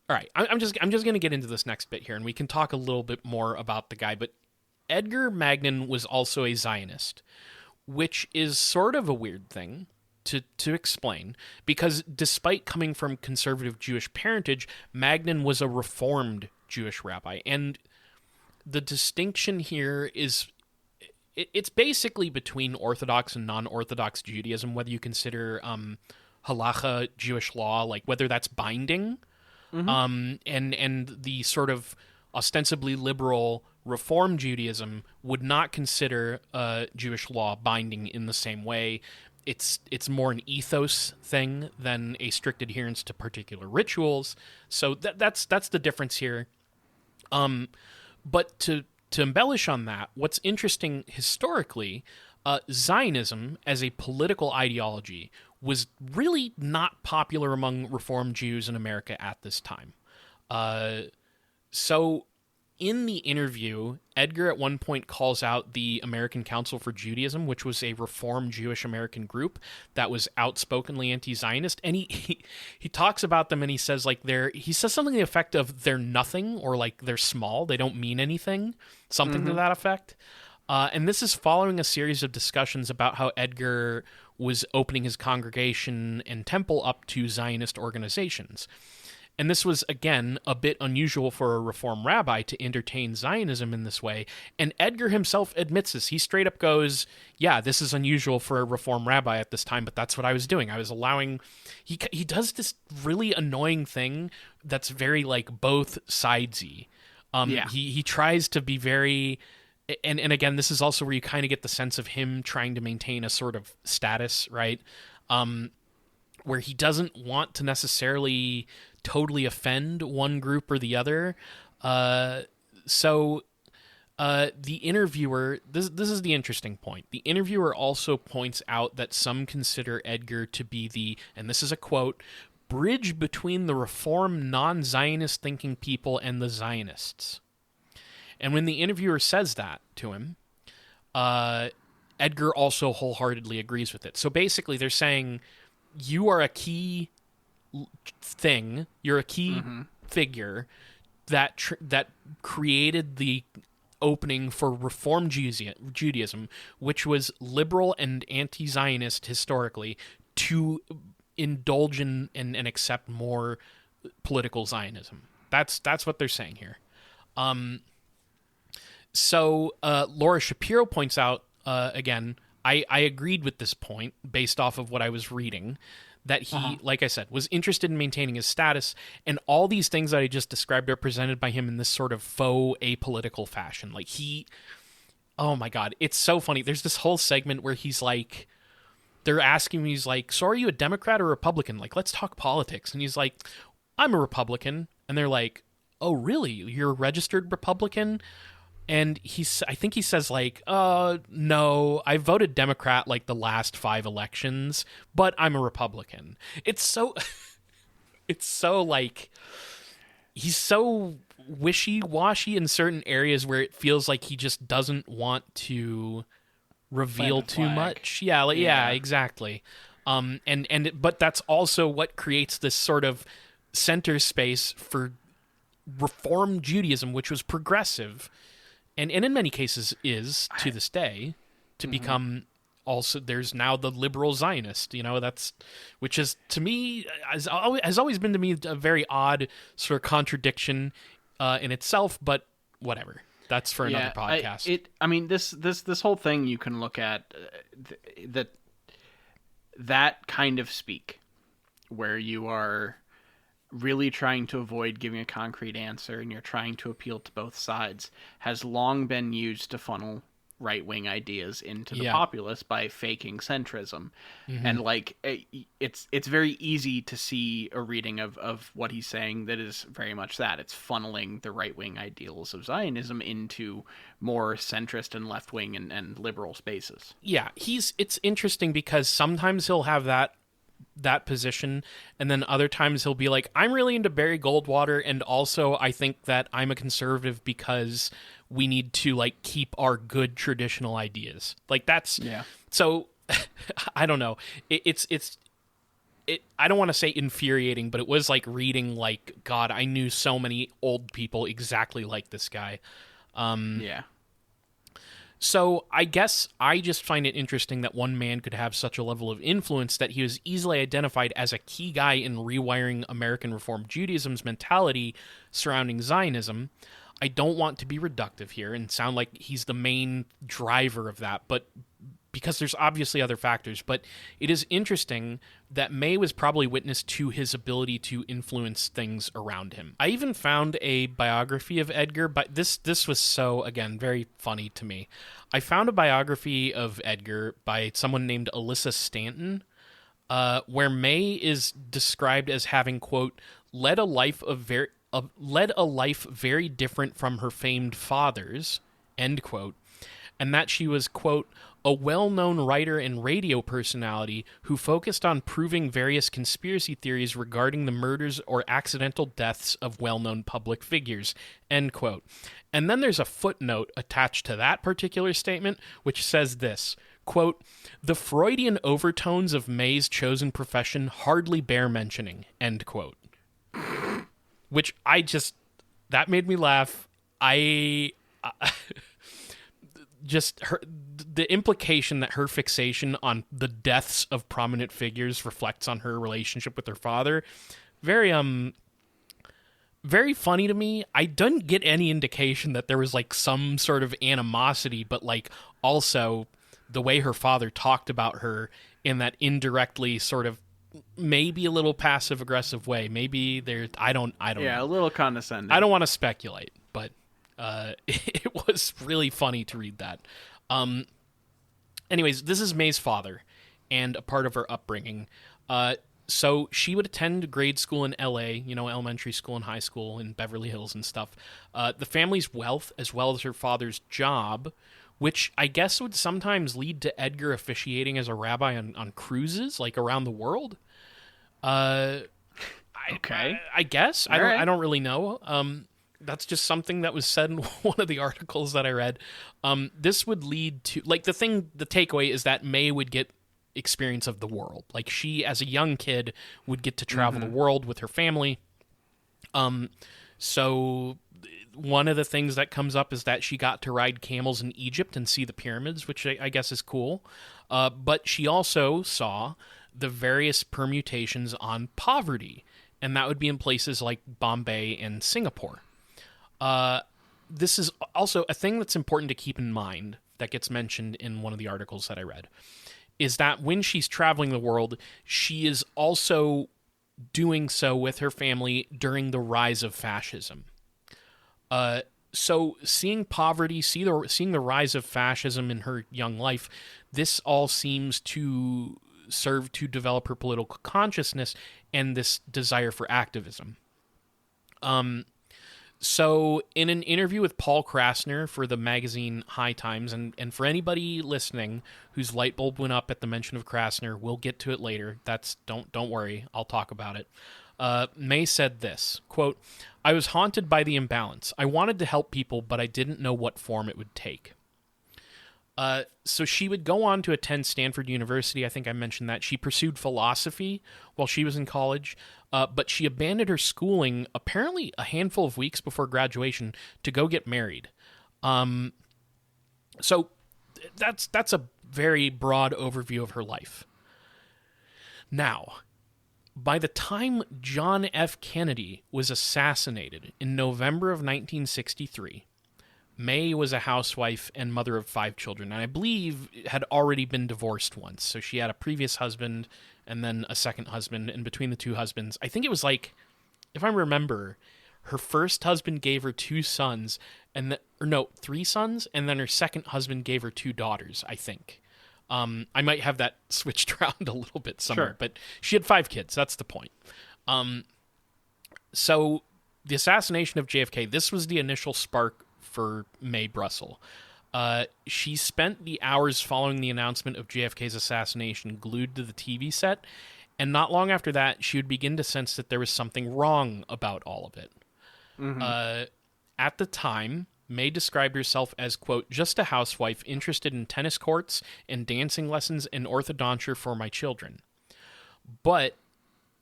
All right, I'm just going to get into this next bit here, and we can talk a little bit more about the guy. But Edgar Magnin was also a Zionist, which is sort of a weird thing to explain, because despite coming from conservative Jewish parentage, Magnin was a Reformed Jewish rabbi. And the distinction here is it's basically between Orthodox and non-Orthodox Judaism, whether you consider halacha, Jewish law, like whether that's binding. And the sort of ostensibly liberal Reform Judaism would not consider Jewish law binding in the same way. it's more an ethos thing than a strict adherence to particular rituals. So that's the difference here. But to embellish on that, what's interesting historically, Zionism as a political ideology was really not popular among Reform Jews in America at this time. So in the interview, Edgar at one point calls out the American Council for Judaism, which was a Reform Jewish American group that was outspokenly anti-Zionist, and he talks about them, and he says he says something to the effect of they're nothing, or like they're small, they don't mean anything, something to that effect. And this is following a series of discussions about how Edgar was opening his congregation and temple up to Zionist organizations. And this was, again, a bit unusual for a Reform rabbi to entertain Zionism in this way. And Edgar himself admits this. He straight up goes, yeah, this is unusual for a Reform rabbi at this time, but that's what I was doing. I was allowing... He does this really annoying thing that's very, like, both sidesy. He tries to be very... And again, this is also where you kind of get the sense of him trying to maintain a sort of status, right? Where he doesn't want to necessarily totally offend one group or the other. So the interviewer, this is the interesting point. The interviewer also points out that some consider Edgar to be the, and this is a quote, bridge between the Reform non-Zionist thinking people and the Zionists. And when the interviewer says that to him, Edgar also wholeheartedly agrees with it. So basically they're saying, you are a key thing, you're a key figure that created the opening for Reform Judaism, which was liberal and anti-Zionist historically, to indulge in and accept more political Zionism. That's what they're saying here. So Laura Shapiro points out, again, I agreed with this point based off of what I was reading, that he, like I said, was interested in maintaining his status, and all these things that I just described are presented by him in this sort of faux apolitical fashion. Like oh my God, it's so funny. There's this whole segment where he's like, they're asking him, he's like, so are you a Democrat or Republican? Like, let's talk politics. And he's like, I'm a Republican. And they're like, oh, really? You're a registered Republican? And I think he says like, no, I voted Democrat like the last 5 elections, but I'm a Republican. It's so like, he's so wishy-washy in certain areas where it feels like he just doesn't want to reveal too much. Yeah, exactly. But that's also what creates this sort of center space for Reform Judaism, which was progressive. And in many cases is, to this day, to become also, there's now the liberal Zionist, which is, to me, has always been to me a very odd sort of contradiction in itself, but whatever. That's for another podcast. This whole thing you can look at, that kind of speak, where you are really trying to avoid giving a concrete answer and you're trying to appeal to both sides, has long been used to funnel right-wing ideas into the populace by faking centrism. And it's very easy to see a reading of what he's saying that is very much that. It's funneling the right-wing ideals of Zionism into more centrist and left-wing and liberal spaces. Yeah, it's interesting because sometimes he'll have that position, and then other times he'll be like, I'm really into Barry Goldwater, and also I think that I'm a conservative because we need to like keep our good traditional ideas. Like that's so I don't know. It's I don't want to say infuriating, but it was like reading like, God, I knew so many old people exactly like this guy. So I guess I just find it interesting that one man could have such a level of influence that he was easily identified as a key guy in rewiring American Reform Judaism's mentality surrounding Zionism. I don't want to be reductive here and sound like he's the main driver of that, but because there's obviously other factors, but it is interesting that Mae was probably witness to his ability to influence things around him. I even found a biography of Edgar, but this was so, again, very funny to me. I found a biography of Edgar by someone named Alyssa Stanton, where Mae is described as having, quote, led a life very different from her famed father's, end quote, and that she was, quote, a well-known writer and radio personality who focused on proving various conspiracy theories regarding the murders or accidental deaths of well-known public figures, end quote. And then there's a footnote attached to that particular statement, which says this, quote, the Freudian overtones of Mae's chosen profession hardly bear mentioning, end quote. Which that made me laugh. The implication that her fixation on the deaths of prominent figures reflects on her relationship with her father, very funny to me. I didn't get any indication that there was like some sort of animosity, but like also the way her father talked about her in that indirectly sort of maybe a little passive aggressive way. Maybe I don't know. A little condescending. I don't want to speculate, but it was really funny to read that. Anyways, this is Mae's father and a part of her upbringing. So she would attend grade school in LA, elementary school and high school in Beverly Hills and stuff. The family's wealth, as well as her father's job, which I guess would sometimes lead to Edgar officiating as a rabbi on cruises, like around the world. Okay. I guess. I don't really know. That's just something that was said in one of the articles that I read. This would lead to, like, the takeaway is that Mae would get experience of the world. Like, she, as a young kid, would get to travel the world with her family. So one of the things that comes up is that she got to ride camels in Egypt and see the pyramids, which I guess is cool. But she also saw the various permutations on poverty, and that would be in places like Bombay and Singapore. This is also a thing that's important to keep in mind that gets mentioned in one of the articles that I read, is that when she's traveling the world, she is also doing so with her family during the rise of fascism. So seeing poverty, seeing the rise of fascism in her young life, this all seems to serve to develop her political consciousness and this desire for activism. So in an interview with Paul Krasner for the magazine High Times, and for anybody listening whose light bulb went up at the mention of Krasner, we'll get to it later. Don't worry, I'll talk about it. Mae said this, quote, I was haunted by the imbalance. I wanted to help people, but I didn't know what form it would take. So she would go on to attend Stanford University. I think I mentioned that. She pursued philosophy while she was in college, but she abandoned her schooling apparently a handful of weeks before graduation to go get married. So that's a very broad overview of her life. Now, by the time John F. Kennedy was assassinated in November of 1963, Mae was a housewife and mother of 5 children, and I believe had already been divorced once. So she had a previous husband and then a second husband, and between the two husbands, I think it was like, if I remember, her first husband gave her 2 sons, 3 sons, and then her second husband gave her 2 daughters, I think. I might have that switched around a little bit somewhere, sure. But she had 5 kids. That's the point. So the assassination of JFK, this was the initial spark for Mae Brussell. She spent the hours following the announcement of JFK's assassination glued to the TV set, and not long after that, she would begin to sense that there was something wrong about all of it. Mm-hmm. At the time, Mae described herself as, quote, just a housewife interested in tennis courts and dancing lessons and orthodonture for my children. But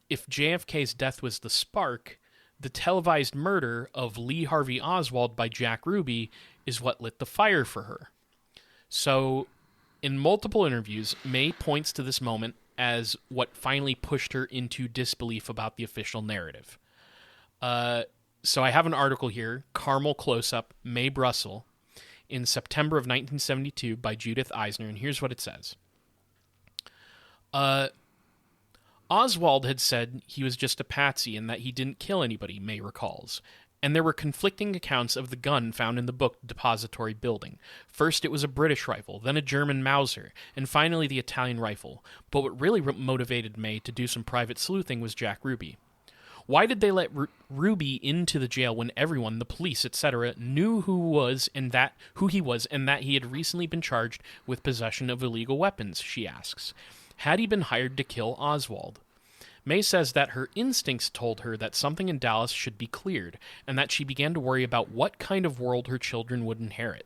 if JFK's death was the spark, the televised murder of Lee Harvey Oswald by Jack Ruby is what lit the fire for her. So, in multiple interviews, Mae points to this moment as what finally pushed her into disbelief about the official narrative. So I have an article here, Carmel Close-Up, Mae Brussell. in September of 1972 by Judith Eisner, and here's what it says. Oswald had said he was just a patsy and that he didn't kill anybody, Mae recalls. And there were conflicting accounts of the gun found in the book depository building. First it was a British rifle, then a German Mauser, and finally the Italian rifle. But what really motivated Mae to do some private sleuthing was Jack Ruby. Why did they let Ruby into the jail when everyone, the police, etc., knew who he was and that he had recently been charged with possession of illegal weapons, she asks. Had he been hired to kill Oswald? Mae says that her instincts told her that something in Dallas should be cleared, and that she began to worry about what kind of world her children would inherit.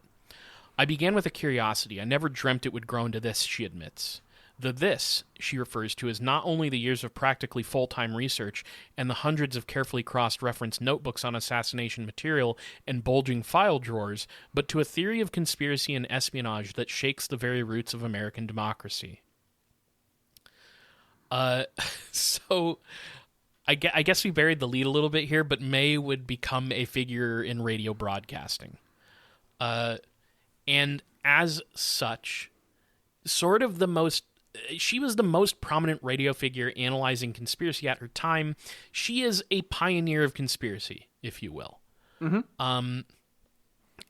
I began with a curiosity. I never dreamt it would grow into this, she admits. The this she refers to is not only the years of practically full-time research and the hundreds of carefully cross-referenced notebooks on assassination material and bulging file drawers, but to a theory of conspiracy and espionage that shakes the very roots of American democracy. So I guess we buried the lead a little bit here, but Mae would become a figure in radio broadcasting. And as such, she was the most prominent radio figure analyzing conspiracy at her time. She is a pioneer of conspiracy, if you will. Mm-hmm.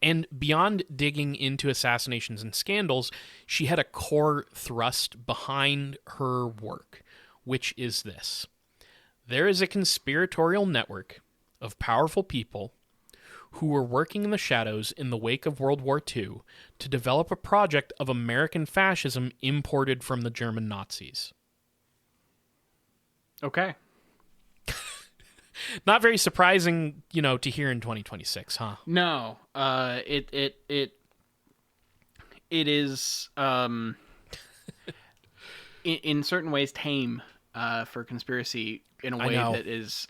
And beyond digging into assassinations and scandals, she had a core thrust behind her work, which is this. There is a conspiratorial network of powerful people who were working in the shadows in the wake of World War II to develop a project of American fascism imported from the German Nazis. Okay. Not very surprising, to hear in 2026, huh? No. It is in certain ways tame for conspiracy in a way that is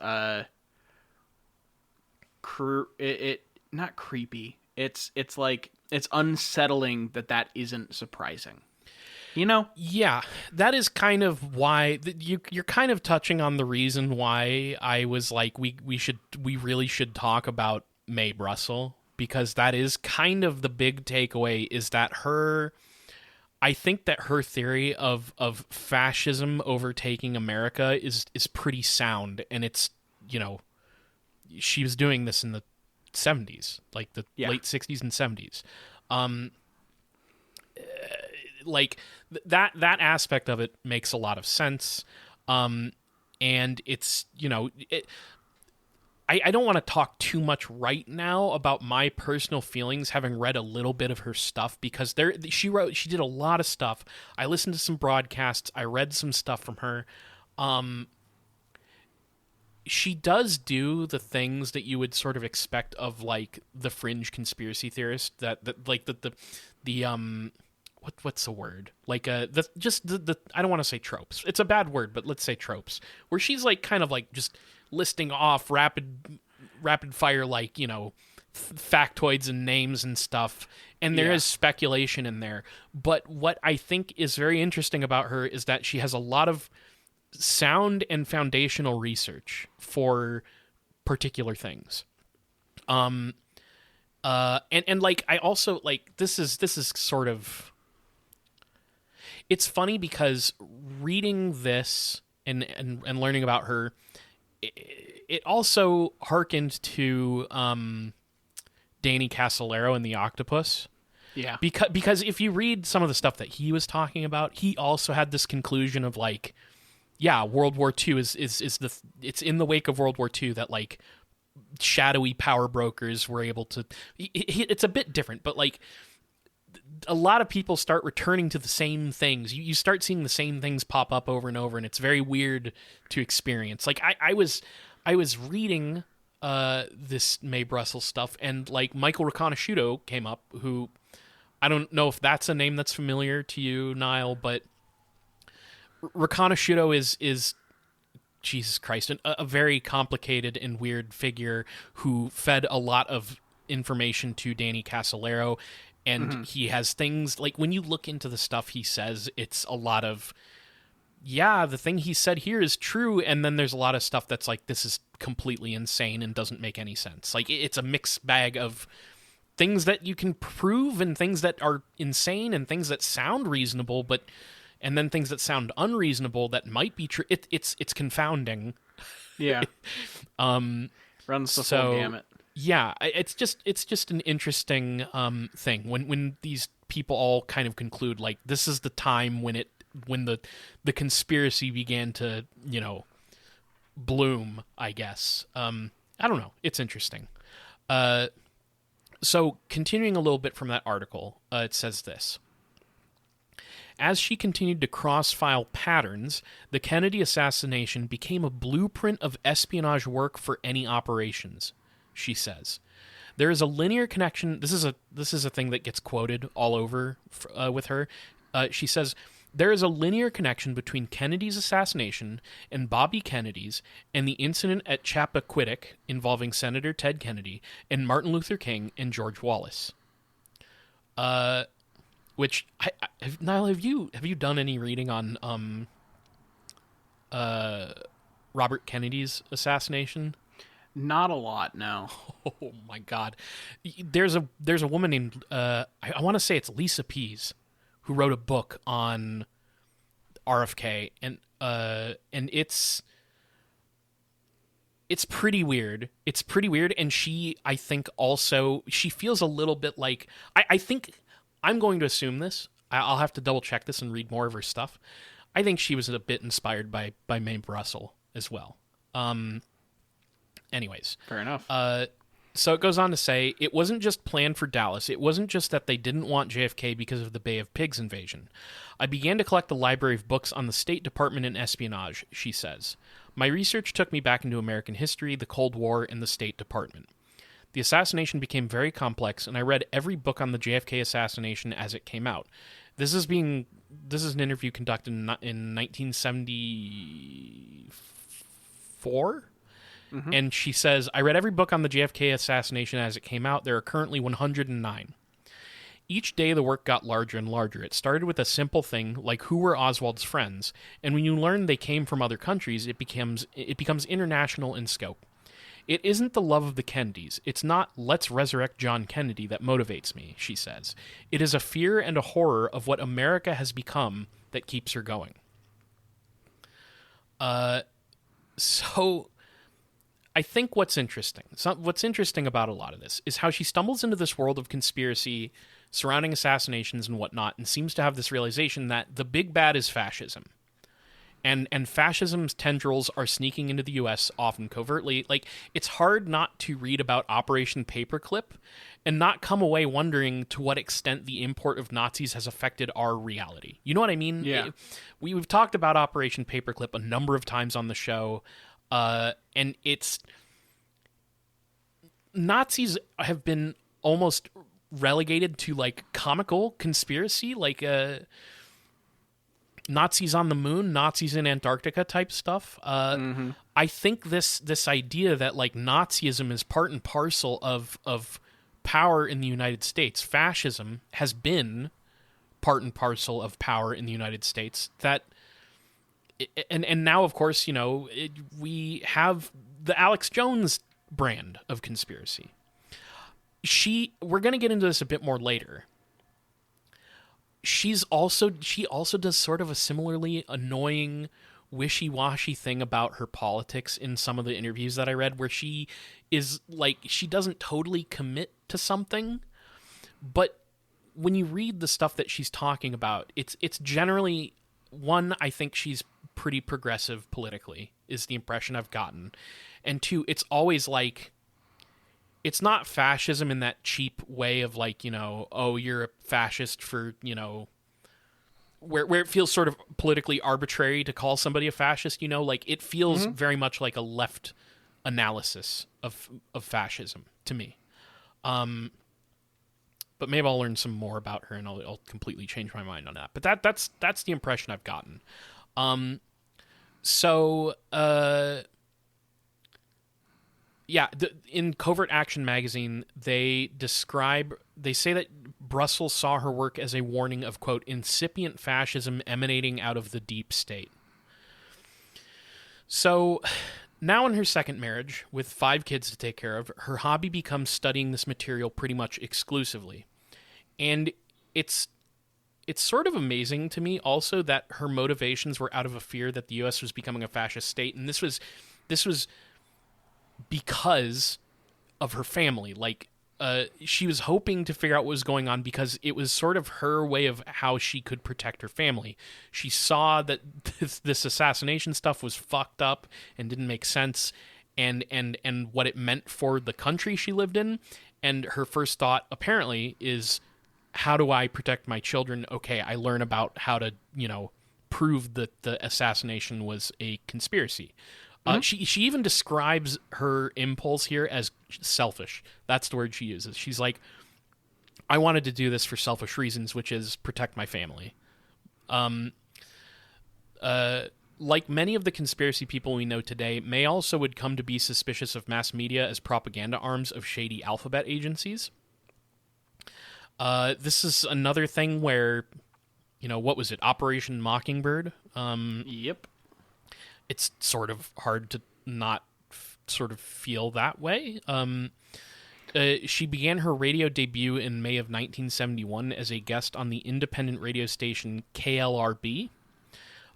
not creepy. It's like it's unsettling that isn't surprising. Yeah, that is kind of why you're kind of touching on the reason why I was like we really should talk about Mae Brussell, because that is kind of the big takeaway, is that I think that her theory of fascism overtaking America is pretty sound, and it's, she was doing this in the 70s, like the late 60s and 70s. Like that aspect of it makes a lot of sense. And it's, I don't want to talk too much right now about my personal feelings, having read a little bit of her stuff, because she did a lot of stuff. I listened to some broadcasts. I read some stuff from her. She does do the things that you would sort of expect of like the fringe conspiracy theorist, that like the what's the word? Like I don't want to say tropes. It's a bad word, but let's say tropes, where she's like kind of like just listing off rapid fire, like, factoids and names and stuff, and there is speculation in there. But what I think is very interesting about her is that she has a lot of sound and foundational research for particular things. And like I also like this is sort of, it's funny because reading this and learning about her, it also harkened to Danny Casolaro and the Octopus. Yeah. Because if you read some of the stuff that he was talking about, he also had this conclusion of like, yeah, World War II is it's in the wake of World War II that like shadowy power brokers were able to. It's a bit different, but like a lot of people start returning to the same things. You start seeing the same things pop up over and over, and it's very weird to experience. Like I was reading this Mae Brussell stuff, and like Michael Riconosciuto came up, who I don't know if that's a name that's familiar to you, Niall, but Riconosciuto is Jesus Christ, a very complicated and weird figure who fed a lot of information to Danny Casolaro. And he has things like, when you look into the stuff he says, it's a lot of, yeah, the thing he said here is true. And then there's a lot of stuff that's like, this is completely insane and doesn't make any sense. Like, it's a mixed bag of things that you can prove and things that are insane and things that sound reasonable, and then things that sound unreasonable that might be true. It's confounding. Yeah. Runs the full gamut. Yeah, it's just an interesting thing when these people all kind of conclude like this is the time when the conspiracy began to bloom, I guess. I don't know. It's interesting. So continuing a little bit from that article, it says this. As she continued to cross-file patterns, the Kennedy assassination became a blueprint of espionage work for any operations, she says. There is a linear connection. This is a thing that gets quoted all over with her. She says, there is a linear connection between Kennedy's assassination and Bobby Kennedy's and the incident at Chappaquiddick involving Senator Ted Kennedy and Martin Luther King and George Wallace. Which, Niall, have you done any reading on Robert Kennedy's assassination? Not a lot, no. Oh my God, there's a woman named I want to say it's Lisa Pease, who wrote a book on RFK, and it's pretty weird. It's pretty weird, and I think also she feels a little bit like I think I'm going to assume this. I'll have to double check this and read more of her stuff. I think she was a bit inspired by Mae Brussell as well. Anyways, fair enough. So it goes on to say, it wasn't just planned for Dallas. It wasn't just that they didn't want JFK because of the Bay of Pigs invasion. I began to collect a library of books on the State Department and espionage, she says. My research took me back into American history, the Cold War, and the State Department. The assassination became very complex, and I read every book on the JFK assassination as it came out. This is an interview conducted in 1974? Mm-hmm. And she says, I read every book on the JFK assassination as it came out. There are currently 109. Each day the work got larger and larger. It started with a simple thing like who were Oswald's friends, and when you learn they came from other countries, it becomes international in scope. It isn't the love of the Kennedys. It's not let's resurrect John Kennedy that motivates me, she says. It is a fear and a horror of what America has become that keeps her going. So I think what's interesting about a lot of this is how she stumbles into this world of conspiracy surrounding assassinations and whatnot, and seems to have this realization that the big bad is fascism. And fascism's tendrils are sneaking into the U.S. often covertly. Like, it's hard not to read about Operation Paperclip and not come away wondering to what extent the import of Nazis has affected our reality. You know what I mean? Yeah. We've talked about Operation Paperclip a number of times on the show, and it's... Nazis have been almost relegated to, like, comical conspiracy, like... Nazis on the moon, Nazis in Antarctica type stuff. I think this idea that like Nazism is part and parcel of power in the United States, fascism has been part and parcel of power in the United States. And now, of course, we have the Alex Jones brand of conspiracy. We're going to get into this a bit more later. She also does sort of a similarly annoying, wishy-washy thing about her politics in some of the interviews that I read, where she is like, she doesn't totally commit to something, but when you read the stuff that she's talking about, it's generally, one, I think she's pretty progressive politically, is the impression I've gotten, and two, it's always like, it's not fascism in that cheap way of like, oh, you're a fascist for, where it feels sort of politically arbitrary to call somebody a fascist, like it feels very much like a left analysis of fascism to me. But maybe I'll learn some more about her and I'll completely change my mind on that. But that's the impression I've gotten. Yeah, in Covert Action magazine, they say that Brussell saw her work as a warning of, quote, incipient fascism emanating out of the deep state. So Now in her second marriage, with 5 kids to take care of, her hobby becomes studying this material pretty much exclusively. And it's sort of amazing to me also that her motivations were out of a fear that the U.S. was becoming a fascist state, and this was because of her family. Like, she was hoping to figure out what was going on because it was sort of her way of how she could protect her family. She saw that this assassination stuff was fucked up and didn't make sense, and what it meant for the country she lived in. And her first thought, apparently, is, how do I protect my children? Okay, I learn about how to, prove that the assassination was a conspiracy. She even describes her impulse here as selfish. That's the word she uses. She's like, I wanted to do this for selfish reasons, which is protect my family. Like many of the conspiracy people we know today, Mae also would come to be suspicious of mass media as propaganda arms of shady alphabet agencies. This is another thing where, what was it? Operation Mockingbird? Yep. It's sort of hard to not sort of feel that way. She began her radio debut in May of 1971 as a guest on the independent radio station KLRB.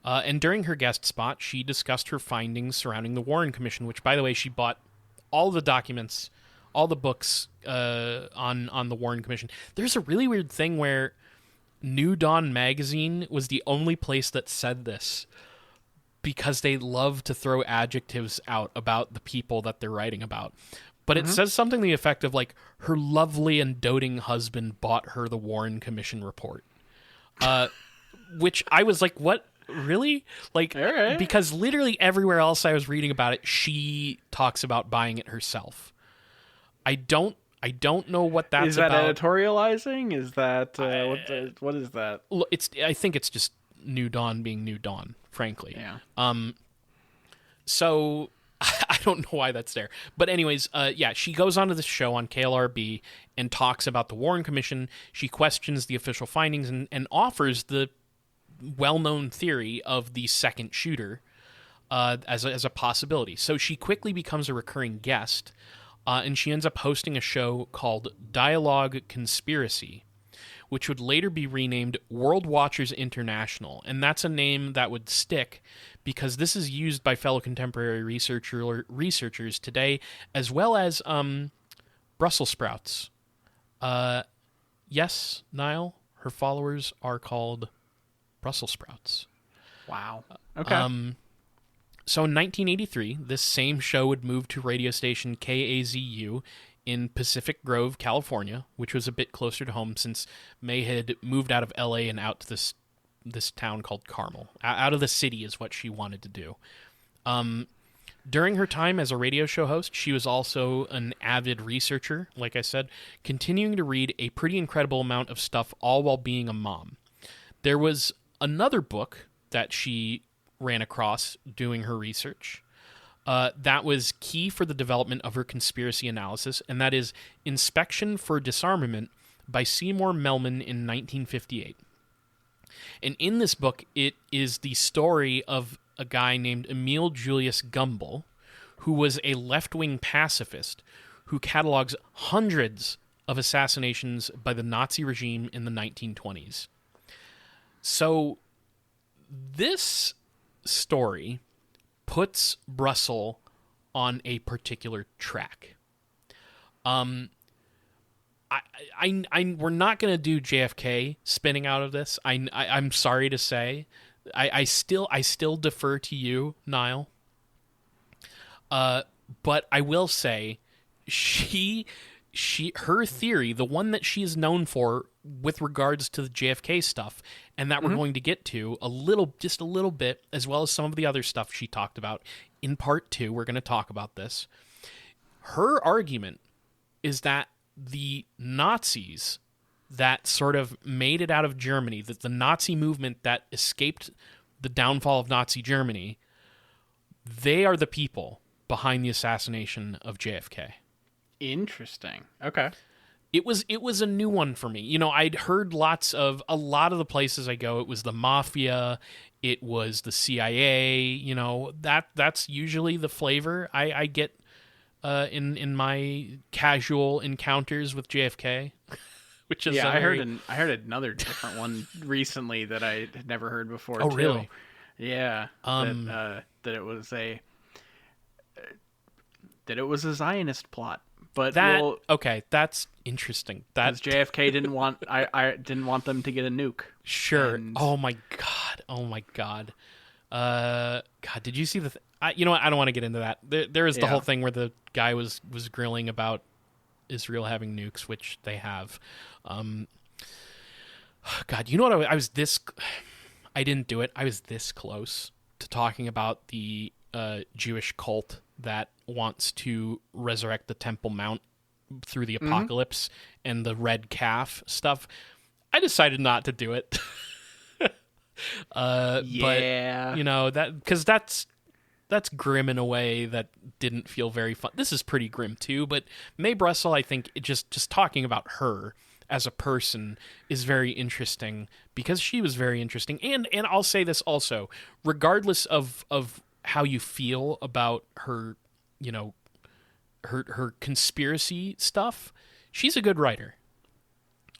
And during her guest spot, she discussed her findings surrounding the Warren Commission, which, by the way, she bought all the documents, all the books on the Warren Commission. There's a really weird thing where New Dawn magazine was the only place that said this, because they love to throw adjectives out about the people that they're writing about. But it says something to the effect of, like, her lovely and doting husband bought her the Warren Commission report. Which I was like, what? Really? Like, All right. Because literally everywhere else I was reading about it, she talks about buying it herself. I don't know what that's Is that about. editorializing? Is that what is that? I think it's just New Dawn being New Dawn, frankly. Yeah. So I don't know why that's there. But anyways, she goes onto this show on KLRB and talks about the Warren Commission. She questions the official findings and offers the well-known theory of the second shooter as a possibility. So she quickly becomes a recurring guest, and she ends up hosting a show called Dialogue Conspiracy, which would later be renamed World Watchers International. And that's a name that would stick because this is used by fellow contemporary researchers today, as well as Brussels sprouts. Yes, Niall, her followers are called Brussels sprouts. Wow. Okay. So in 1983, this same show would move to radio station KAZU in Pacific Grove, California, which was a bit closer to home since Mae had moved out of LA and out to this town called Carmel. Out of the city is what she wanted to do. During her time as a radio show host, she was also an avid researcher, like I said, continuing to read a pretty incredible amount of stuff, all while being a mom. There was another book that she ran across doing her research that was key for the development of her conspiracy analysis, and that is Inspection for Disarmament by Seymour Melman in 1958. And in this book, it is the story of a guy named Emil Julius Gumbel, who was a left-wing pacifist who catalogs hundreds of assassinations by the Nazi regime in the 1920s. So this story puts Brussell on a particular track. We're not going to do JFK spinning out of this. I'm sorry to say, I still defer to you, Niall. But I will say, her theory, the one that she is known for with regards to the JFK stuff, and that we're going to get to just a little bit, as well as some of the other stuff she talked about in part 2. We're going to talk about this. Her argument is that the Nazis that sort of made it out of Germany, that the Nazi movement that escaped the downfall of Nazi Germany, they are the people behind the assassination of JFK. Interesting. Okay. it was a new one for me. I'd heard a lot of the places I go, it was the mafia, it was the CIA, that's usually the flavor I get in my casual encounters with JFK, which is I heard another different one recently that I had never heard before. Oh, too. really? Yeah. That it was a Zionist plot. But okay, that's interesting. Because JFK didn't want I didn't want them to get a nuke. Sure. And... Oh my god. God, did you see the? You know what? I don't want to get into that. There is the whole thing where the guy was grilling about Israel having nukes, which they have. God, you know what? I was this. I didn't do it. I was this close to talking about the Jewish cult that wants to resurrect the Temple Mount through the apocalypse and the red calf stuff. I decided not to do it. But that because that's grim in a way that didn't feel very fun. This is pretty grim too, but Mae Brussell, I think, just talking about her as a person is very interesting because she was very interesting. And I'll say this also, regardless of how you feel about her, her conspiracy stuff, she's a good writer.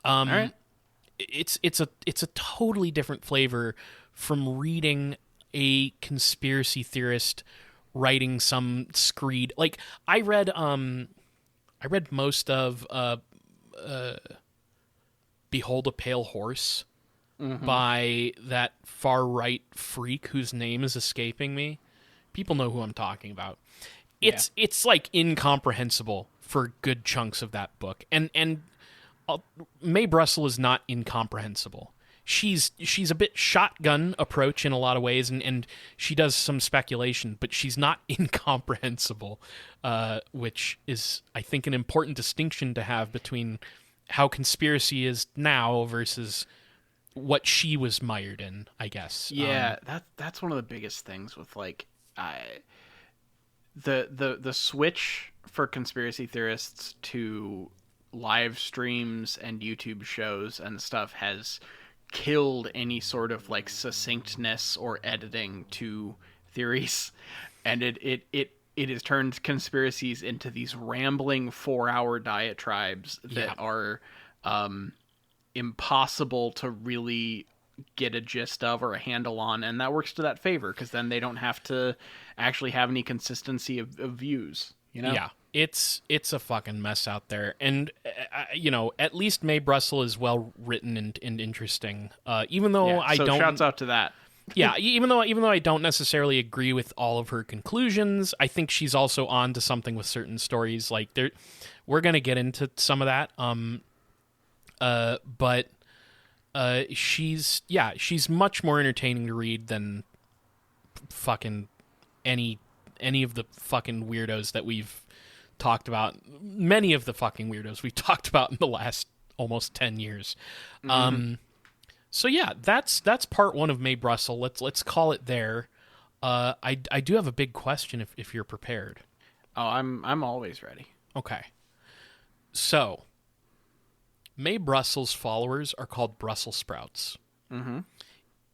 All right. It's a totally different flavor from reading a conspiracy theorist writing some screed. Like I read most of Behold a Pale Horse by that far right freak whose name is escaping me. People know who I'm talking about. It's like incomprehensible for good chunks of that book. And Mae Brussell is not incomprehensible. She's a bit shotgun approach in a lot of ways, and she does some speculation, but she's not incomprehensible, which is, I think, an important distinction to have between how conspiracy is now versus what she was mired in, I guess. Yeah, that's one of the biggest things with the switch for conspiracy theorists to live streams and YouTube shows and stuff has killed any sort of like succinctness or editing to theories, and it has turned conspiracies into these rambling 4-hour diatribes that are impossible to really get a gist of or a handle on, and that works to that favor because then they don't have to actually have any consistency of views. Yeah, it's a fucking mess out there, and at least Mae Brussell is well written and interesting. Even though I don't, shouts out to that. Yeah, even though I don't necessarily agree with all of her conclusions, I think she's also on to something with certain stories. Like we're gonna get into some of that. But she's much more entertaining to read than fucking any of the fucking weirdos that we've talked about. Many of the fucking weirdos we've talked about in the last almost 10 years. So yeah, that's part one of Mae Brussell. Let's call it there. I do have a big question if you're prepared. Oh, I'm always ready. Okay. So, Mae Brussell's followers are called Brussels sprouts.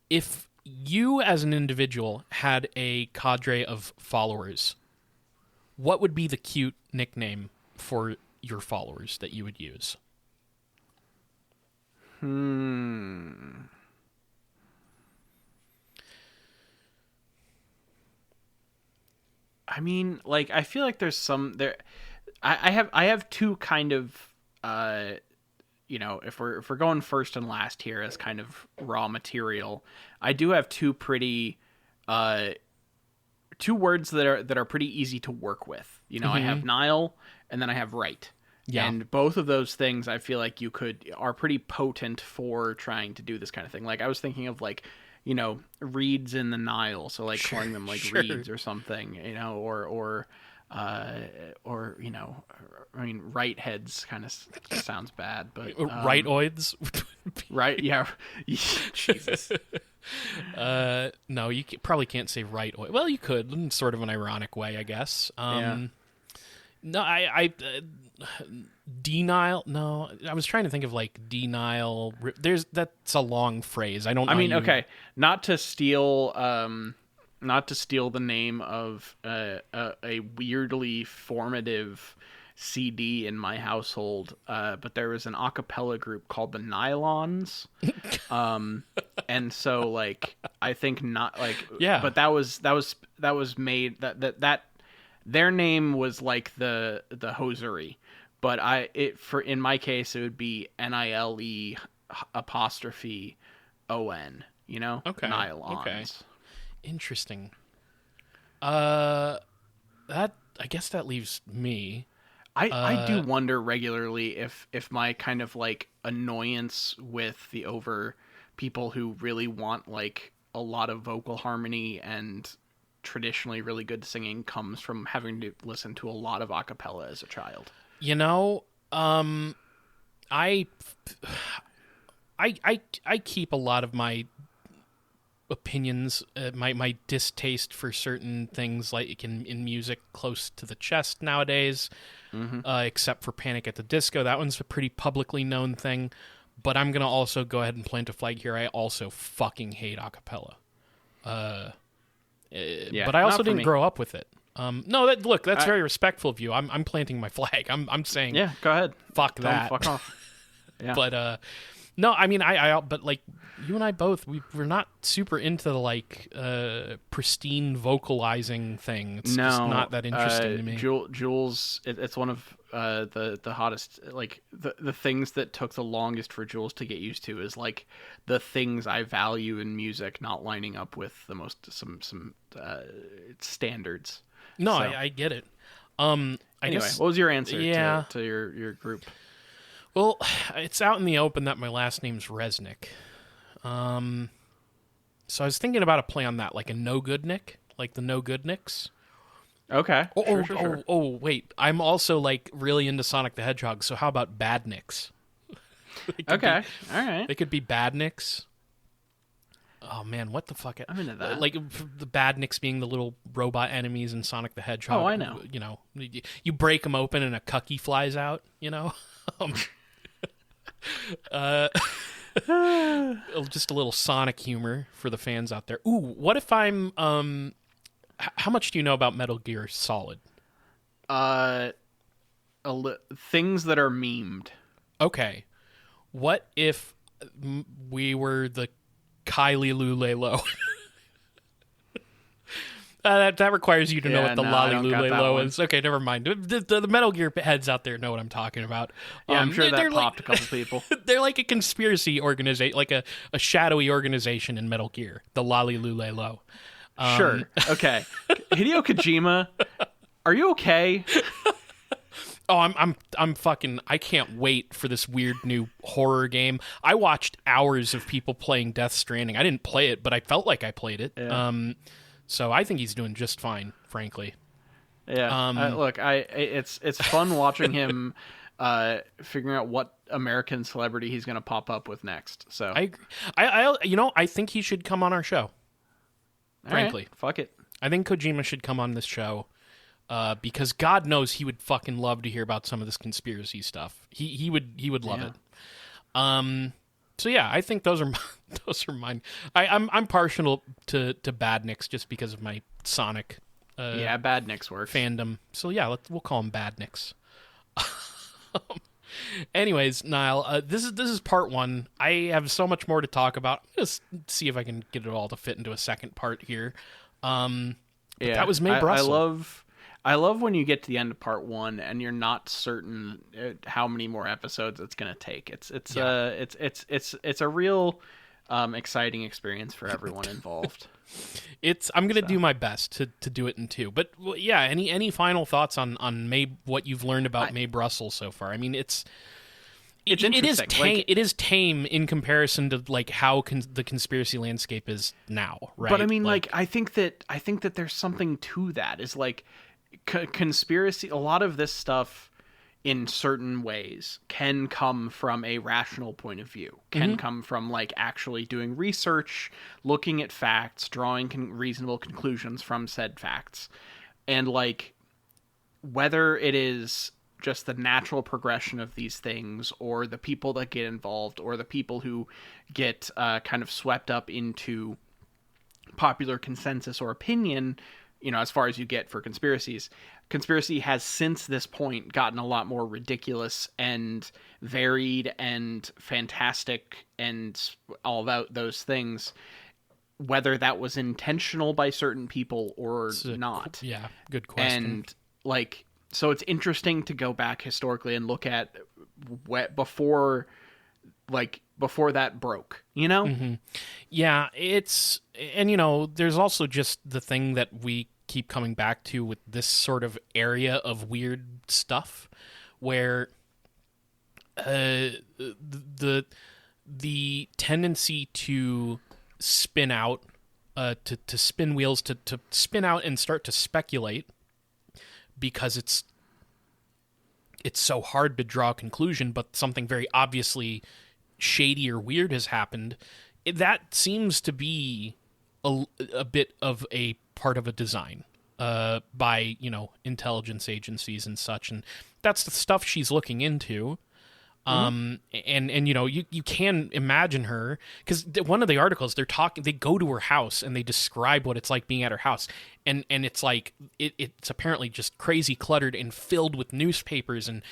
If you as an individual had a cadre of followers, what would be the cute nickname for your followers that you would use? I mean, like, I feel like there's some there. I have two kind of if we're going first and last here as kind of raw material, I do have two pretty two words that are pretty easy to work with. I have Nile and then I have right. Yeah. And both of those things I feel like are pretty potent for trying to do this kind of thing. Like I was thinking of like, reeds in the Nile, so like calling them like reeds or something, or I mean, right heads kind of sounds bad, but rightoids, right? Yeah, Jesus. No, you probably can't say rightoid. Well, you could, in sort of an ironic way, I guess. Yeah. No, I Denial? No, I was trying to think of like denial. That's a long phrase. I don't know. I mean, okay, not to steal the name of a weirdly formative CD in my household, but there was an a cappella group called the Nylons, and so like I think not like Yeah, but that was made that their name was like the hosiery, but in my case it would be NILE apostrophe ON, you know? Okay. Nylons. Okay. Interesting. That I guess that leaves me. I do wonder regularly if my kind of like annoyance with the over people who really want like a lot of vocal harmony and traditionally really good singing comes from having to listen to a lot of a cappella as a child. You know, I keep a lot of my opinions, my distaste for certain things like in music close to the chest nowadays, except for Panic at the Disco. That one's a pretty publicly known thing, but I'm going to also go ahead and plant a flag here. I also fucking hate a cappella. But I also didn't grow up with it. No, that's very respectful of you. I'm planting my flag. I'm saying, yeah, go ahead. Fuck that. Fuck off. Yeah. But no, I mean, but like you and I both, we're not super into the like pristine vocalizing thing. It's just not that interesting to me. Jules, it's one of the hottest, like the things that took the longest for Jules to get used to is like the things I value in music not lining up with the most some standards. No, so. I get it. Anyway, what was your answer to your group? Well, it's out in the open that my last name's Resnick. So I was thinking about a play on that, like a No Good Nick, like the No Good Nicks. Okay. Sure. Wait. I'm also like really into Sonic the Hedgehog, so how about Bad Nicks? Okay. All right. They could be Bad Nicks. Oh man, what the fuck? I'm into that. Like the Badniks being the little robot enemies in Sonic the Hedgehog. Oh, I know. You know, you break them open and a cucky flies out. You know, just a little Sonic humor for the fans out there. Ooh, what if I'm how much do you know about Metal Gear Solid? Things that are memed. Okay, what if we were the Kylie Lulelo? That requires you to know what the Lolly Lulelo is. Okay, never mind. The Metal Gear heads out there know what I'm talking about. Yeah, I'm sure that popped a couple people. They're like a conspiracy organization, like a shadowy organization in Metal Gear, the Lolly Lulelo. Sure. Okay. Hideo Kojima, are you okay? Oh, I'm fucking. I can't wait for this weird new horror game. I watched hours of people playing Death Stranding. I didn't play it, but I felt like I played it. Yeah. So I think he's doing just fine, frankly. Yeah. Look, it's fun watching him figuring out what American celebrity he's going to pop up with next. So I think he should come on our show. Frankly, right, fuck it. I think Kojima should come on this show. Because God knows he would fucking love to hear about some of this conspiracy stuff. He would love it. So yeah, I think those are mine. I'm partial to Badniks just because of my Sonic. Badniks works. Fandom. So yeah, we'll call them Badniks. Anyways, Niall, this is part one. I have so much more to talk about. I'm gonna see if I can get it all to fit into a second part here. That was Mae Brussell. I love when you get to the end of part one and you're not certain how many more episodes it's going to take. It's a real exciting experience for everyone involved. I'm going to do my best to do it in two. But yeah, any final thoughts on what you've learned about Mae Brussell so far? I mean, it's interesting. It is tame in comparison to like how the conspiracy landscape is now, right? But I mean, like I think that there's something to that. Is like conspiracy. A lot of this stuff, in certain ways, can come from a rational point of view. Can come from like actually doing research, looking at facts, drawing reasonable conclusions from said facts, and like whether it is just the natural progression of these things, or the people that get involved, or the people who get kind of swept up into popular consensus or opinion, as far as you get for conspiracies. Conspiracy has since this point gotten a lot more ridiculous and varied and fantastic and all about those things, whether that was intentional by certain people or not. Yeah, good question. And so it's interesting to go back historically and look at before that broke, Mm-hmm. Yeah, and there's also just the thing that we keep coming back to with this sort of area of weird stuff where the tendency to spin out, to spin wheels, to spin out and start to speculate, because it's so hard to draw a conclusion, but something very obviously shady or weird has happened. That seems to be a bit of a part of a design by intelligence agencies and such, and that's the stuff she's looking into. And you can imagine her, because one of the articles they go to her house and they describe what it's like being at her house, and it's like it's apparently just crazy cluttered and filled with newspapers and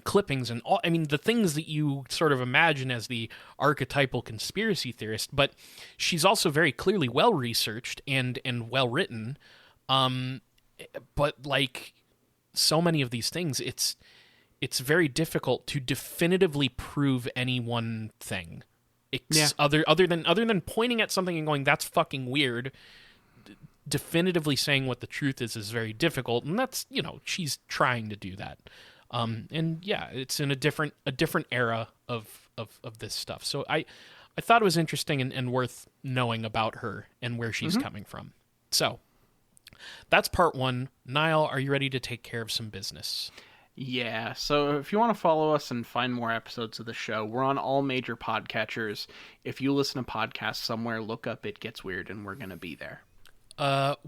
clippings and all. I mean, the things that you sort of imagine as the archetypal conspiracy theorist. But she's also very clearly well researched and well written. But like so many of these things, it's very difficult to definitively prove any one thing. Other than pointing at something and going, that's fucking weird. Definitively saying what the truth is very difficult, and that's, she's trying to do that. And yeah, it's in a different era of this stuff. So I thought it was interesting and worth knowing about her and where she's coming from. So that's part one. Niall, are you ready to take care of some business? Yeah, so if you want to follow us and find more episodes of the show, we're on all major podcatchers. If you listen to podcasts somewhere, look up It Gets Weird, and we're going to be there.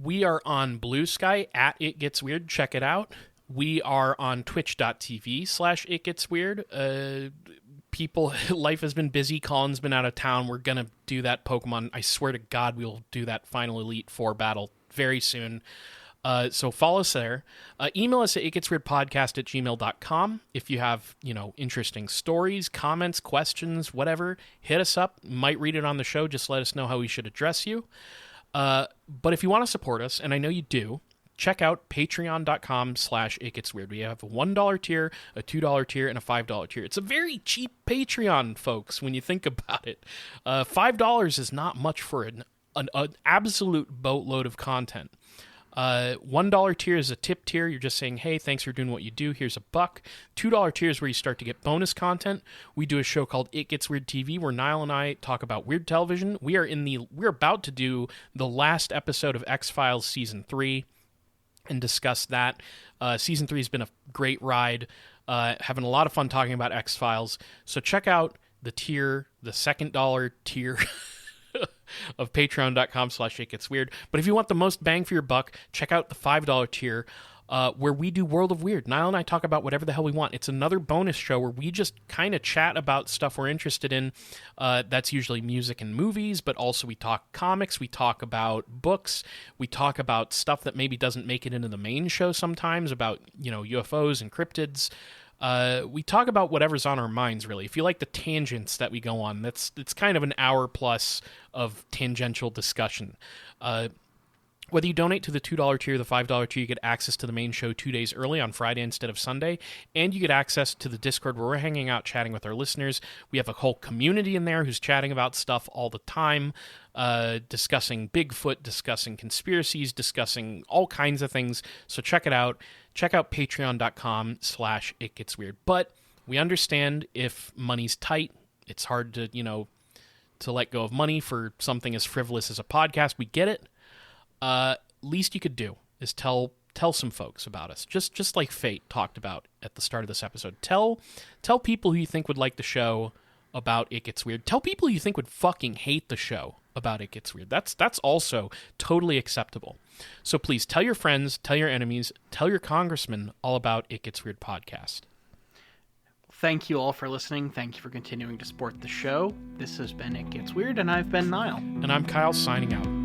We are on Blue Sky at It Gets Weird. Check it out. We are on twitch.tv/It Gets Weird. Life has been busy. Colin's been out of town. We're going to do that Pokemon. I swear to God, we'll do that Final Elite 4 battle very soon. So follow us there. Email us at itgetsweirdpodcast@gmail.com. If you have, interesting stories, comments, questions, whatever, hit us up. Might read it on the show. Just let us know how we should address you. But if you want to support us, and I know you do, check out patreon.com/itgetsweird. We have a $1 tier, a $2 tier, and a $5 tier. It's a very cheap Patreon, folks, when you think about it. $5 is not much for an absolute boatload of content. $1 tier is a tip tier. You're just saying, hey, thanks for doing what you do. Here's $1. $2 tier is where you start to get bonus content. We do a show called It Gets Weird TV, where Niall and I talk about weird television. We're about to do the last episode of X-Files Season 3 and discuss that. Season 3 has been a great ride. Having a lot of fun talking about X-Files. So check out the second dollar tier of patreon.com/itgetsweird. But if you want the most bang for your buck, check out the $5 tier, where we do World of Weird. Niall and I talk about whatever the hell we want. It's another bonus show where we just kind of chat about stuff we're interested in. That's usually music and movies, but also we talk comics, we talk about books, we talk about stuff that maybe doesn't make it into the main show sometimes, about, UFOs and cryptids. We talk about whatever's on our minds, really. If you like the tangents that we go on, it's kind of an hour plus of tangential discussion. Whether you donate to the $2 tier or the $5 tier, you get access to the main show 2 days early on Friday instead of Sunday, and you get access to the Discord where we're hanging out chatting with our listeners. We have a whole community in there who's chatting about stuff all the time, discussing Bigfoot, discussing conspiracies, discussing all kinds of things. So check it out. Check out patreon.com/itgetsweird. But we understand if money's tight, it's hard to, to let go of money for something as frivolous as a podcast. We get it. Least you could do is tell some folks about us. Just like Fate talked about at the start of this episode. Tell people who you think would like the show about It Gets Weird. Tell people who you think would fucking hate the show about It Gets Weird. That's also totally acceptable. So please tell your friends, tell your enemies, tell your congressman all about It Gets Weird podcast. Thank you all for listening. Thank you for continuing to support the show. This has been It Gets Weird, and I've been Niall. And I'm Kyle, signing out.